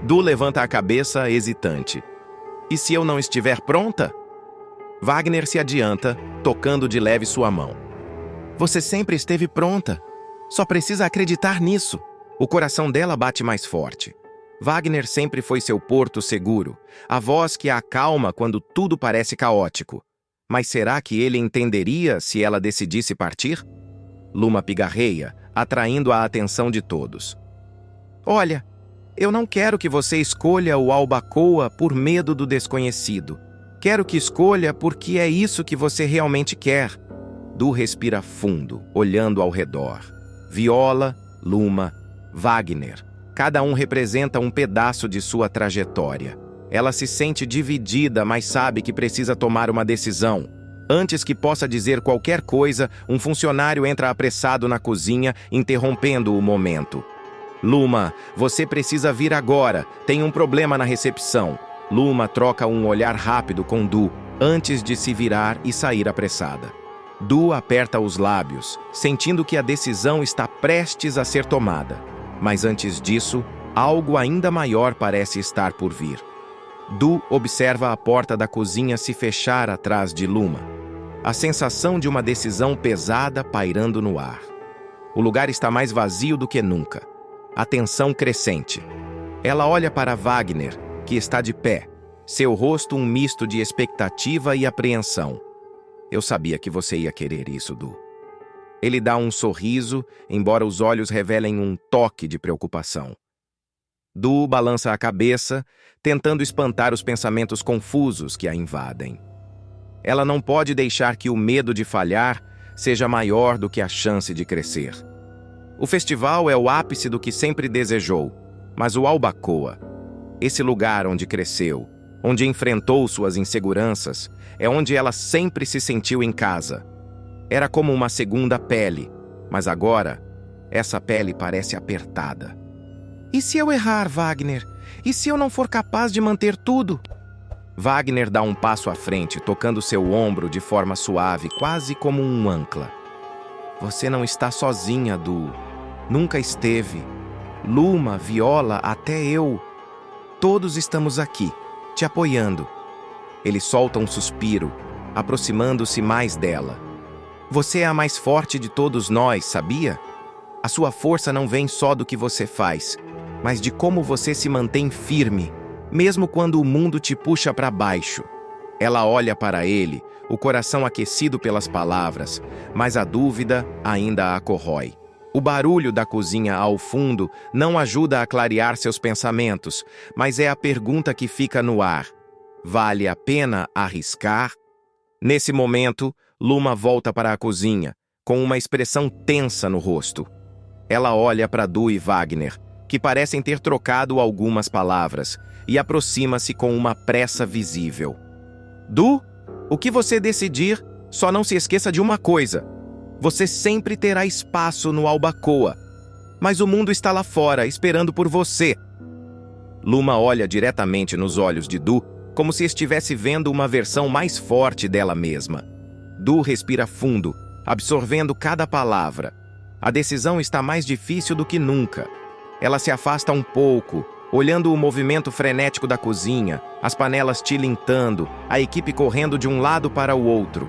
Du levanta a cabeça, hesitante. E se eu não estiver pronta? Wagner se adianta, tocando de leve sua mão. Você sempre esteve pronta. Só precisa acreditar nisso. O coração dela bate mais forte. Wagner sempre foi seu porto seguro, a voz que a acalma quando tudo parece caótico. Mas será que ele entenderia se ela decidisse partir? Luma pigarreia, atraindo a atenção de todos. Olha, eu não quero que você escolha o Albacoa por medo do desconhecido. Quero que escolha porque é isso que você realmente quer. Du respira fundo, olhando ao redor. Viola, Luma, Wagner. Cada um representa um pedaço de sua trajetória. Ela se sente dividida, mas sabe que precisa tomar uma decisão. Antes que possa dizer qualquer coisa, um funcionário entra apressado na cozinha, interrompendo o momento. Luma, você precisa vir agora. Tem um problema na recepção. Luma troca um olhar rápido com Du, antes de se virar e sair apressada. Du aperta os lábios, sentindo que a decisão está prestes a ser tomada. Mas antes disso, algo ainda maior parece estar por vir. Du observa a porta da cozinha se fechar atrás de Luma. A sensação de uma decisão pesada pairando no ar. O lugar está mais vazio do que nunca. A tensão crescente. Ela olha para Wagner, que está de pé, seu rosto um misto de expectativa e apreensão. Eu sabia que você ia querer isso, Du. Ele dá um sorriso, embora os olhos revelem um toque de preocupação. Du balança a cabeça, tentando espantar os pensamentos confusos que a invadem. Ela não pode deixar que o medo de falhar seja maior do que a chance de crescer. O festival é o ápice do que sempre desejou, mas o Albacoa, esse lugar onde cresceu, onde enfrentou suas inseguranças, é onde ela sempre se sentiu em casa. Era como uma segunda pele, mas agora, essa pele parece apertada. E se eu errar, Wagner? E se eu não for capaz de manter tudo? Wagner dá um passo à frente, tocando seu ombro de forma suave, quase como um ancla. Você não está sozinha, Du. Nunca esteve. Luma, Viola, até eu. Todos estamos aqui, te apoiando. Ele solta um suspiro, aproximando-se mais dela. Você é a mais forte de todos nós, sabia? A sua força não vem só do que você faz, mas de como você se mantém firme, mesmo quando o mundo te puxa para baixo. Ela olha para ele, o coração aquecido pelas palavras, mas a dúvida ainda a corrói. O barulho da cozinha ao fundo não ajuda a clarear seus pensamentos, mas é a pergunta que fica no ar. Vale a pena arriscar? Nesse momento, Luma volta para a cozinha, com uma expressão tensa no rosto. Ela olha para Du e Wagner, que parecem ter trocado algumas palavras, e aproxima-se com uma pressa visível. Du, o que você decidir, só não se esqueça de uma coisa. Você sempre terá espaço no Albacoa, mas o mundo está lá fora, esperando por você. Luma olha diretamente nos olhos de Du, como se estivesse vendo uma versão mais forte dela mesma. Du respira fundo, absorvendo cada palavra. A decisão está mais difícil do que nunca. Ela se afasta um pouco, olhando o movimento frenético da cozinha, as panelas tilintando, a equipe correndo de um lado para o outro.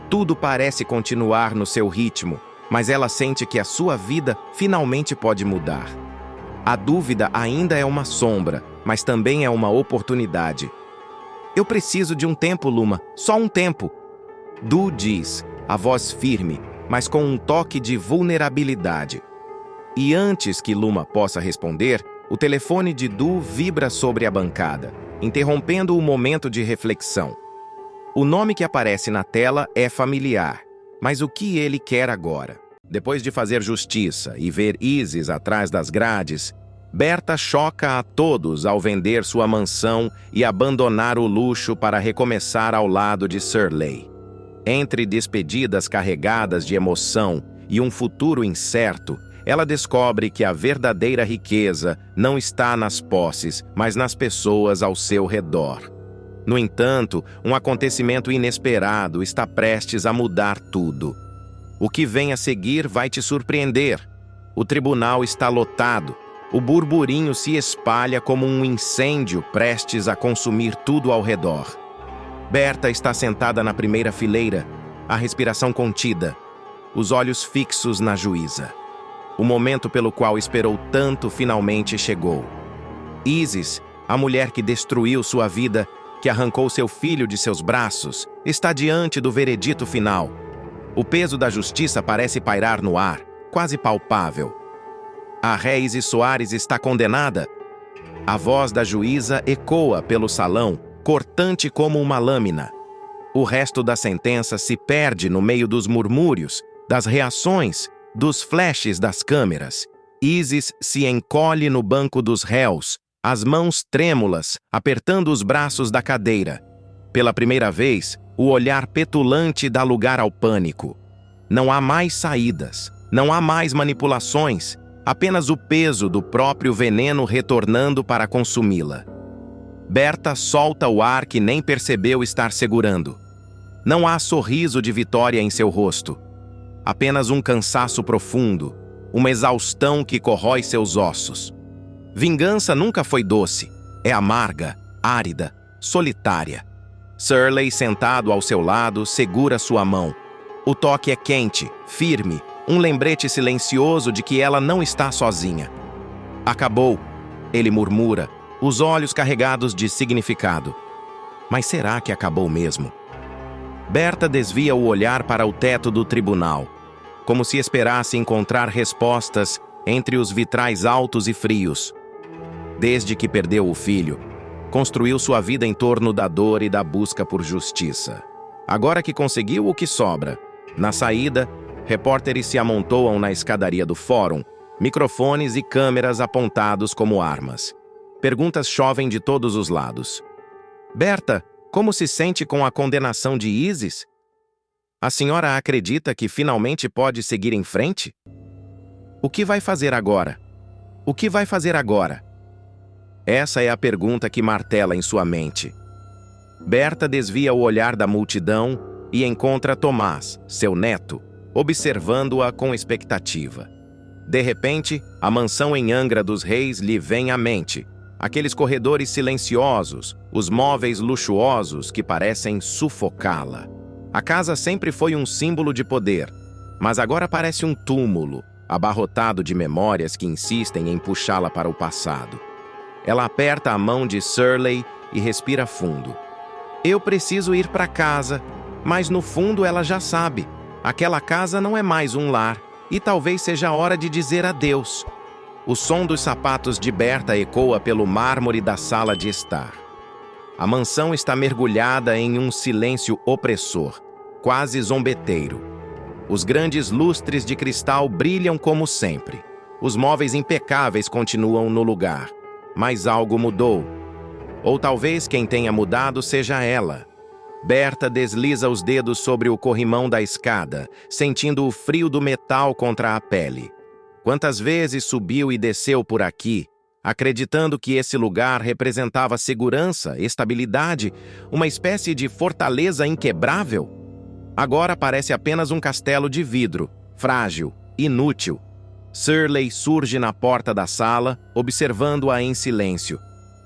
Tudo parece continuar no seu ritmo, mas ela sente que a sua vida finalmente pode mudar. A dúvida ainda é uma sombra, mas também é uma oportunidade. Eu preciso de um tempo, Luma, só um tempo. Du diz, a voz firme, mas com um toque de vulnerabilidade. E antes que Luma possa responder, o telefone de Du vibra sobre a bancada, interrompendo o momento de reflexão. O nome que aparece na tela é familiar, mas o que ele quer agora? Depois de fazer justiça e ver Isis atrás das grades, Berta choca a todos ao vender sua mansão e abandonar o luxo para recomeçar ao lado de Shirley. Entre despedidas carregadas de emoção e um futuro incerto, ela descobre que a verdadeira riqueza não está nas posses, mas nas pessoas ao seu redor. No entanto, um acontecimento inesperado está prestes a mudar tudo. O que vem a seguir vai te surpreender. O tribunal está lotado. O burburinho se espalha como um incêndio prestes a consumir tudo ao redor. Berta está sentada na primeira fileira, a respiração contida, os olhos fixos na juíza. O momento pelo qual esperou tanto finalmente chegou. Isis, a mulher que destruiu sua vida, que arrancou seu filho de seus braços, está diante do veredito final. O peso da justiça parece pairar no ar, quase palpável. A ré Isis Soares está condenada? A voz da juíza ecoa pelo salão, cortante como uma lâmina. O resto da sentença se perde no meio dos murmúrios, das reações, dos flashes das câmeras. Isis se encolhe no banco dos réus, as mãos trêmulas, apertando os braços da cadeira. Pela primeira vez, o olhar petulante dá lugar ao pânico. Não há mais saídas, não há mais manipulações, apenas o peso do próprio veneno retornando para consumi-la. Berta solta o ar que nem percebeu estar segurando. Não há sorriso de vitória em seu rosto. Apenas um cansaço profundo, uma exaustão que corrói seus ossos. Vingança nunca foi doce. É amarga, árida, solitária. Shirley, sentado ao seu lado, segura sua mão. O toque é quente, firme, um lembrete silencioso de que ela não está sozinha. Acabou, ele murmura, os olhos carregados de significado. Mas será que acabou mesmo? Berta desvia o olhar para o teto do tribunal, como se esperasse encontrar respostas entre os vitrais altos e frios. Desde que perdeu o filho, construiu sua vida em torno da dor e da busca por justiça. Agora que conseguiu o que sobra, na saída, repórteres se amontoam na escadaria do fórum, microfones e câmeras apontados como armas. Perguntas chovem de todos os lados. Berta, como se sente com a condenação de Isis? A senhora acredita que finalmente pode seguir em frente? O que vai fazer agora? O que vai fazer agora? Essa é a pergunta que martela em sua mente. Berta desvia o olhar da multidão e encontra Tomás, seu neto, observando-a com expectativa. De repente, a mansão em Angra dos Reis lhe vem à mente. Aqueles corredores silenciosos, os móveis luxuosos que parecem sufocá-la. A casa sempre foi um símbolo de poder, mas agora parece um túmulo, abarrotado de memórias que insistem em puxá-la para o passado. Ela aperta a mão de Shirley e respira fundo. Eu preciso ir para casa, mas no fundo ela já sabe. Aquela casa não é mais um lar, e talvez seja a hora de dizer adeus. O som dos sapatos de Berta ecoa pelo mármore da sala de estar. A mansão está mergulhada em um silêncio opressor, quase zombeteiro. Os grandes lustres de cristal brilham como sempre. Os móveis impecáveis continuam no lugar. Mas algo mudou. Ou talvez quem tenha mudado seja ela. Berta desliza os dedos sobre o corrimão da escada, sentindo o frio do metal contra a pele. Quantas vezes subiu e desceu por aqui, acreditando que esse lugar representava segurança, estabilidade, uma espécie de fortaleza inquebrável? Agora parece apenas um castelo de vidro, frágil, inútil. Shirley surge na porta da sala, observando-a em silêncio.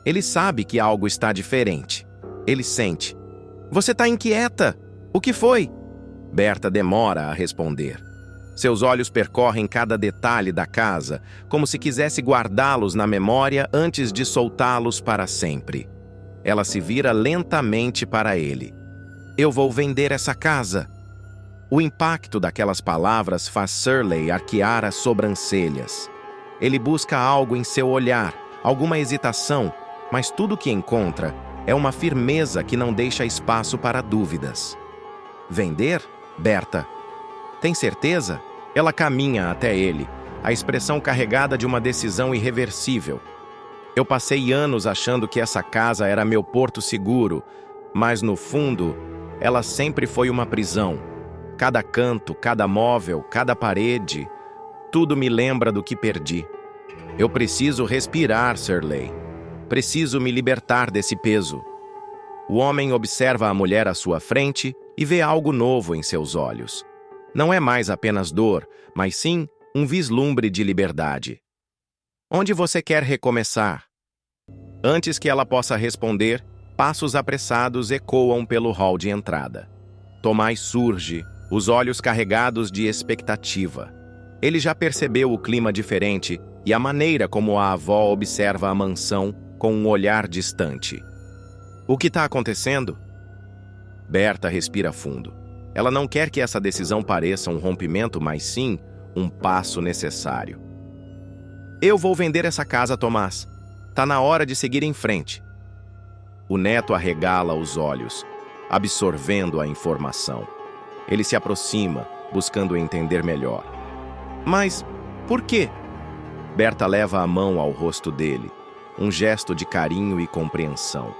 Ele sabe que algo está diferente. Ele sente. Você está inquieta? O que foi? Berta demora a responder. Seus olhos percorrem cada detalhe da casa, como se quisesse guardá-los na memória antes de soltá-los para sempre. Ela se vira lentamente para ele. Eu vou vender essa casa. O impacto daquelas palavras faz Shirley arquear as sobrancelhas. Ele busca algo em seu olhar, alguma hesitação, mas tudo que encontra é uma firmeza que não deixa espaço para dúvidas. Vender? Berta. Tem certeza? Ela caminha até ele, a expressão carregada de uma decisão irreversível. Eu passei anos achando que essa casa era meu porto seguro, mas no fundo, ela sempre foi uma prisão. Cada canto, cada móvel, cada parede, tudo me lembra do que perdi. Eu preciso respirar, Shirley. Preciso me libertar desse peso. O homem observa a mulher à sua frente e vê algo novo em seus olhos. Não é mais apenas dor, mas sim um vislumbre de liberdade. Onde você quer recomeçar? Antes que ela possa responder, passos apressados ecoam pelo hall de entrada. Tomás surge, os olhos carregados de expectativa. Ele já percebeu o clima diferente e a maneira como a avó observa a mansão com um olhar distante. O que está acontecendo? Berta respira fundo. Ela não quer que essa decisão pareça um rompimento, mas sim um passo necessário. Eu vou vender essa casa, Tomás. Tá na hora de seguir em frente. O neto arregala os olhos, absorvendo a informação. Ele se aproxima, buscando entender melhor. Mas por quê? Berta leva a mão ao rosto dele, um gesto de carinho e compreensão.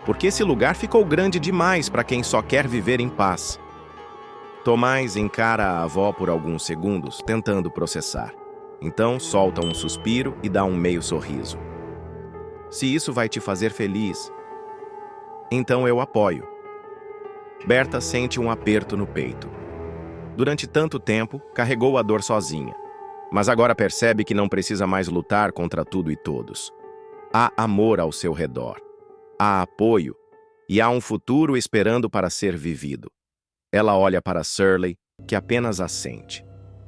Porque esse lugar ficou grande demais para quem só quer viver em paz. Tomás encara a avó por alguns segundos, tentando processar. Então solta um suspiro e dá um meio sorriso. Se isso vai te fazer feliz, então eu apoio. Berta sente um aperto no peito. Durante tanto tempo, carregou a dor sozinha. Mas agora percebe que não precisa mais lutar contra tudo e todos. Há amor ao seu redor. Há apoio. E há um futuro esperando para ser vivido. Ela olha para Shirley, que apenas assente.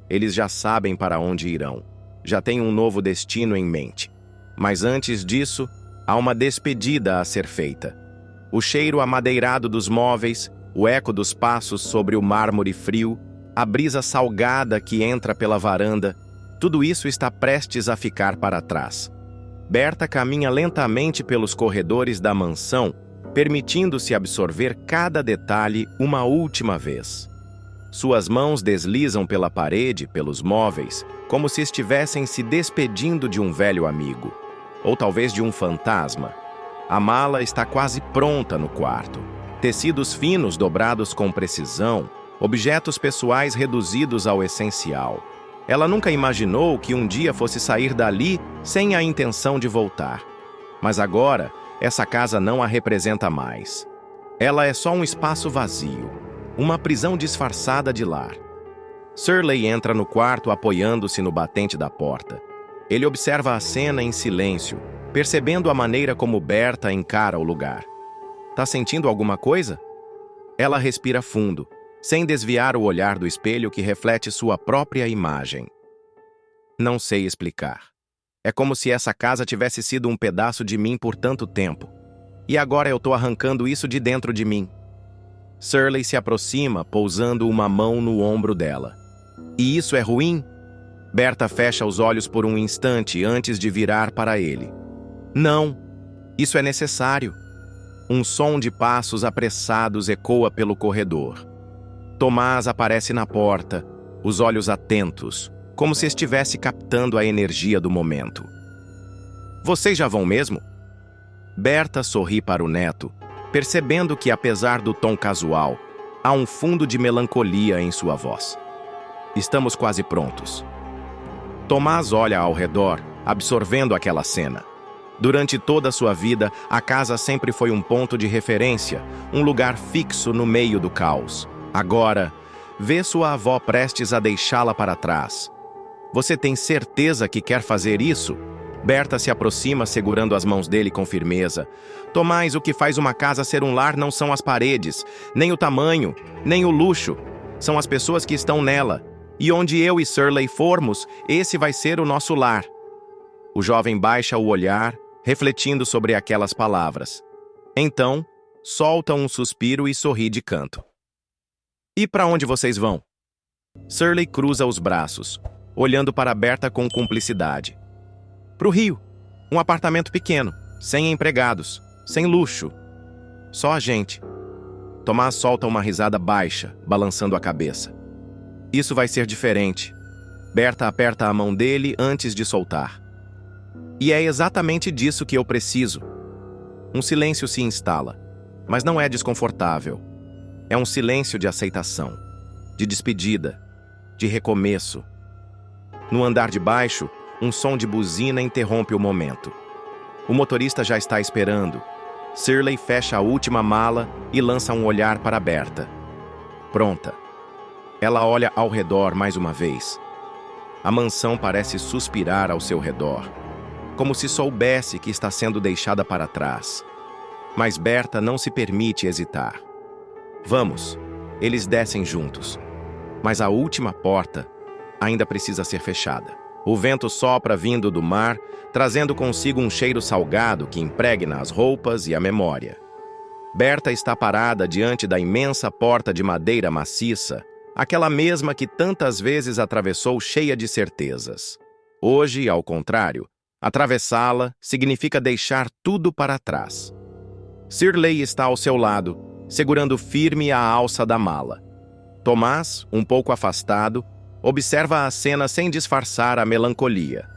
Eles já sabem para onde irão. Já têm um novo destino em mente. Mas antes disso, há uma despedida a ser feita. O cheiro amadeirado dos móveis, o eco dos passos sobre o mármore frio, a brisa salgada que entra pela varanda, tudo isso está prestes a ficar para trás. Berta caminha lentamente pelos corredores da mansão, permitindo-se absorver cada detalhe uma última vez. Suas mãos deslizam pela parede, pelos móveis, como se estivessem se despedindo de um velho amigo, ou talvez de um fantasma. A mala está quase pronta no quarto. Tecidos finos dobrados com precisão, objetos pessoais reduzidos ao essencial. Ela nunca imaginou que um dia fosse sair dali sem a intenção de voltar. Mas agora, essa casa não a representa mais. Ela é só um espaço vazio, uma prisão disfarçada de lar. Shirley entra no quarto apoiando-se no batente da porta. Ele observa a cena em silêncio, percebendo a maneira como Berta encara o lugar. Tá sentindo alguma coisa? Ela respira fundo, sem desviar o olhar do espelho que reflete sua própria imagem. Não sei explicar. É como se essa casa tivesse sido um pedaço de mim por tanto tempo. E agora eu tô arrancando isso de dentro de mim. Shirley se aproxima, pousando uma mão no ombro dela. E isso é ruim? Berta fecha os olhos por um instante antes de virar para ele. Não, isso é necessário. Um som de passos apressados ecoa pelo corredor. Tomás aparece na porta, os olhos atentos, como se estivesse captando a energia do momento. Vocês já vão mesmo? Berta sorri para o neto, percebendo que, apesar do tom casual, há um fundo de melancolia em sua voz. Estamos quase prontos. Tomás olha ao redor, absorvendo aquela cena. Durante toda a sua vida, a casa sempre foi um ponto de referência, um lugar fixo no meio do caos. Agora, vê sua avó prestes a deixá-la para trás. Você tem certeza que quer fazer isso? Berta se aproxima, segurando as mãos dele com firmeza. Tomás, o que faz uma casa ser um lar não são as paredes, nem o tamanho, nem o luxo. São as pessoas que estão nela. E onde eu e Shirley formos, esse vai ser o nosso lar. O jovem baixa o olhar, refletindo sobre aquelas palavras. Então, solta um suspiro e sorri de canto. E para onde vocês vão? Shirley cruza os braços, olhando para Berta com cumplicidade. Para o Rio. Um apartamento pequeno, sem empregados, sem luxo. Só a gente. Tomás solta uma risada baixa, balançando a cabeça. Isso vai ser diferente. Berta aperta a mão dele antes de soltar. E é exatamente disso que eu preciso. Um silêncio se instala, mas não é desconfortável. É um silêncio de aceitação, de despedida, de recomeço. No andar de baixo, um som de buzina interrompe o momento. O motorista já está esperando. Shirley fecha a última mala e lança um olhar para Berta. Pronta. Ela olha ao redor mais uma vez. A mansão parece suspirar ao seu redor, como se soubesse que está sendo deixada para trás. Mas Berta não se permite hesitar. Vamos, eles descem juntos. Mas a última porta ainda precisa ser fechada. O vento sopra vindo do mar, trazendo consigo um cheiro salgado que impregna as roupas e a memória. Berta está parada diante da imensa porta de madeira maciça, aquela mesma que tantas vezes atravessou cheia de certezas. Hoje, ao contrário, atravessá-la significa deixar tudo para trás. Shirley está ao seu lado, segurando firme a alça da mala. Tomás, um pouco afastado, observa a cena sem disfarçar a melancolia.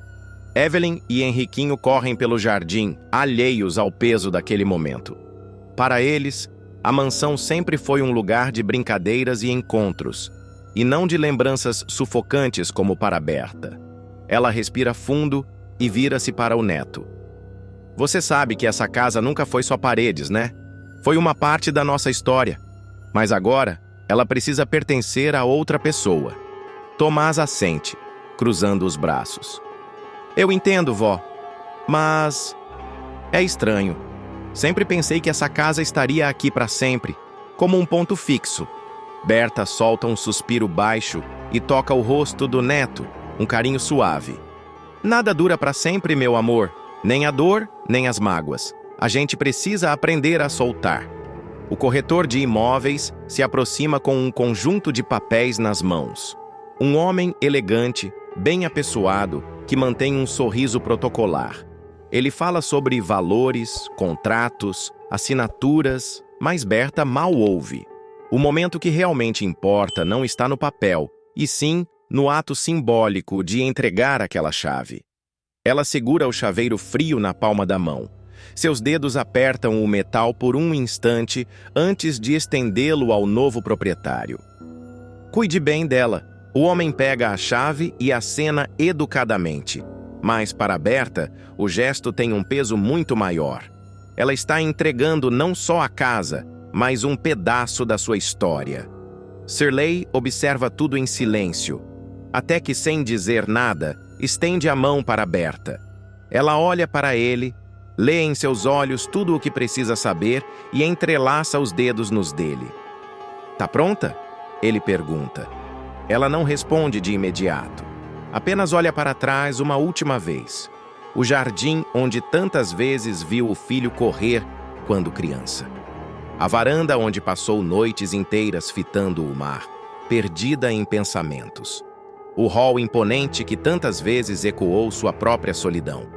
Evelyn e Henriquinho correm pelo jardim, alheios ao peso daquele momento. Para eles, a mansão sempre foi um lugar de brincadeiras e encontros, e não de lembranças sufocantes como para Berta. Ela respira fundo e vira-se para o neto. Você sabe que essa casa nunca foi só paredes, né? Foi uma parte da nossa história. Mas agora, ela precisa pertencer a outra pessoa. Tomás assente, cruzando os braços. Eu entendo, vó, mas é estranho. Sempre pensei que essa casa estaria aqui para sempre, como um ponto fixo. Berta solta um suspiro baixo e toca o rosto do neto, um carinho suave. Nada dura para sempre, meu amor, nem a dor, nem as mágoas. A gente precisa aprender a soltar. O corretor de imóveis se aproxima com um conjunto de papéis nas mãos. Um homem elegante, bem apessoado, que mantém um sorriso protocolar. Ele fala sobre valores, contratos, assinaturas, mas Berta mal ouve. O momento que realmente importa não está no papel, e sim no ato simbólico de entregar aquela chave. Ela segura o chaveiro frio na palma da mão. Seus dedos apertam o metal por um instante antes de estendê-lo ao novo proprietário. Cuide bem dela. O homem pega a chave e acena educadamente. Mas para Berta, o gesto tem um peso muito maior. Ela está entregando não só a casa, mas um pedaço da sua história. Shirley observa tudo em silêncio, até que, sem dizer nada, estende a mão para Berta. Ela olha para ele, lê em seus olhos tudo o que precisa saber e entrelaça os dedos nos dele. Tá pronta? Ele pergunta. Ela não responde de imediato. Apenas olha para trás uma última vez. O jardim onde tantas vezes viu o filho correr quando criança. A varanda onde passou noites inteiras fitando o mar, perdida em pensamentos. O hall imponente que tantas vezes ecoou sua própria solidão.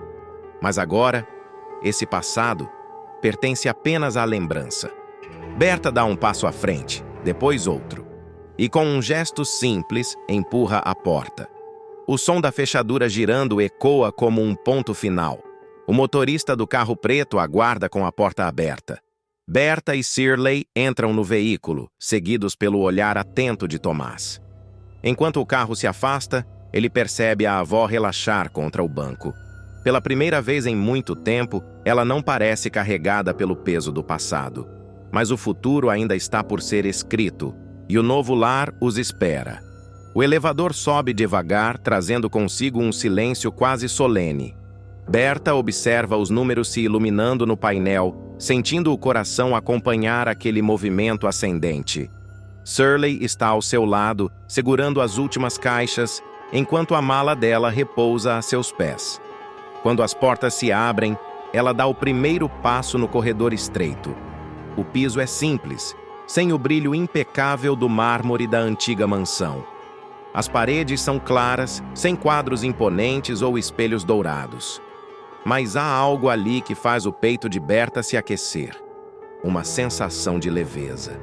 Mas agora, esse passado pertence apenas à lembrança. Berta dá um passo à frente, depois outro. E com um gesto simples, empurra a porta. O som da fechadura girando ecoa como um ponto final. O motorista do carro preto aguarda com a porta aberta. Berta e Shirley entram no veículo, seguidos pelo olhar atento de Tomás. Enquanto o carro se afasta, ele percebe a avó relaxar contra o banco. Pela primeira vez em muito tempo, ela não parece carregada pelo peso do passado. Mas o futuro ainda está por ser escrito, e o novo lar os espera. O elevador sobe devagar, trazendo consigo um silêncio quase solene. Berta observa os números se iluminando no painel, sentindo o coração acompanhar aquele movimento ascendente. Shirley está ao seu lado, segurando as últimas caixas, enquanto a mala dela repousa a seus pés. Quando as portas se abrem, ela dá o primeiro passo no corredor estreito. O piso é simples, sem o brilho impecável do mármore da antiga mansão. As paredes são claras, sem quadros imponentes ou espelhos dourados. Mas há algo ali que faz o peito de Berta se aquecer. Uma sensação de leveza.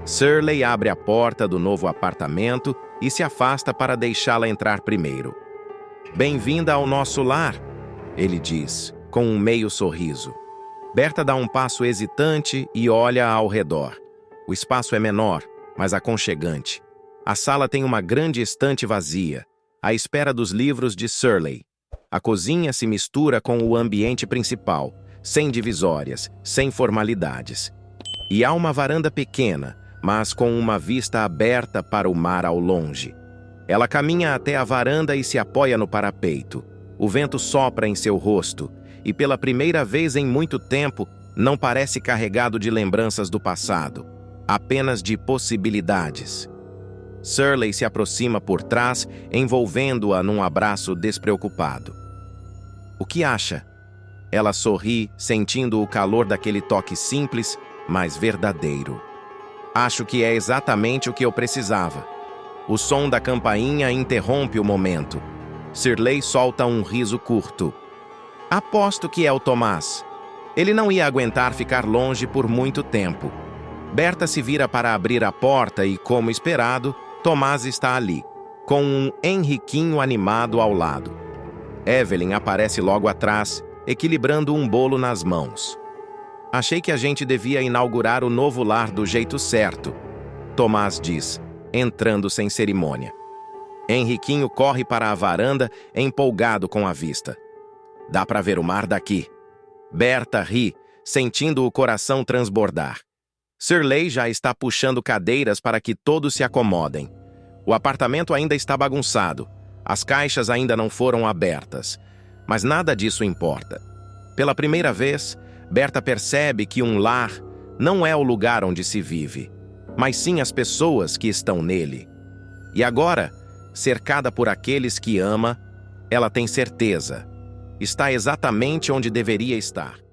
Shirley abre a porta do novo apartamento e se afasta para deixá-la entrar primeiro. "Bem-vinda ao nosso lar", ele diz, com um meio sorriso. Berta dá um passo hesitante e olha ao redor. O espaço é menor, mas aconchegante. A sala tem uma grande estante vazia, à espera dos livros de Shirley. A cozinha se mistura com o ambiente principal, sem divisórias, sem formalidades. E há uma varanda pequena, mas com uma vista aberta para o mar ao longe. Ela caminha até a varanda e se apoia no parapeito. O vento sopra em seu rosto, e pela primeira vez em muito tempo, não parece carregado de lembranças do passado, apenas de possibilidades. Shirley se aproxima por trás, envolvendo-a num abraço despreocupado. O que acha? Ela sorri, sentindo o calor daquele toque simples, mas verdadeiro. Acho que é exatamente o que eu precisava. O som da campainha interrompe o momento. Shirley solta um riso curto. Aposto que é o Tomás. Ele não ia aguentar ficar longe por muito tempo. Berta se vira para abrir a porta e, como esperado, Tomás está ali, com um Henriquinho animado ao lado. Evelyn aparece logo atrás, equilibrando um bolo nas mãos. Achei que a gente devia inaugurar o novo lar do jeito certo, Tomás diz, entrando sem cerimônia. Henriquinho corre para a varanda, empolgado com a vista. Dá para ver o mar daqui. Berta ri, sentindo o coração transbordar. Shirley já está puxando cadeiras para que todos se acomodem. O apartamento ainda está bagunçado. As caixas ainda não foram abertas. Mas nada disso importa. Pela primeira vez, Berta percebe que um lar não é o lugar onde se vive, mas sim as pessoas que estão nele. E agora, cercada por aqueles que ama, ela tem certeza. Está exatamente onde deveria estar.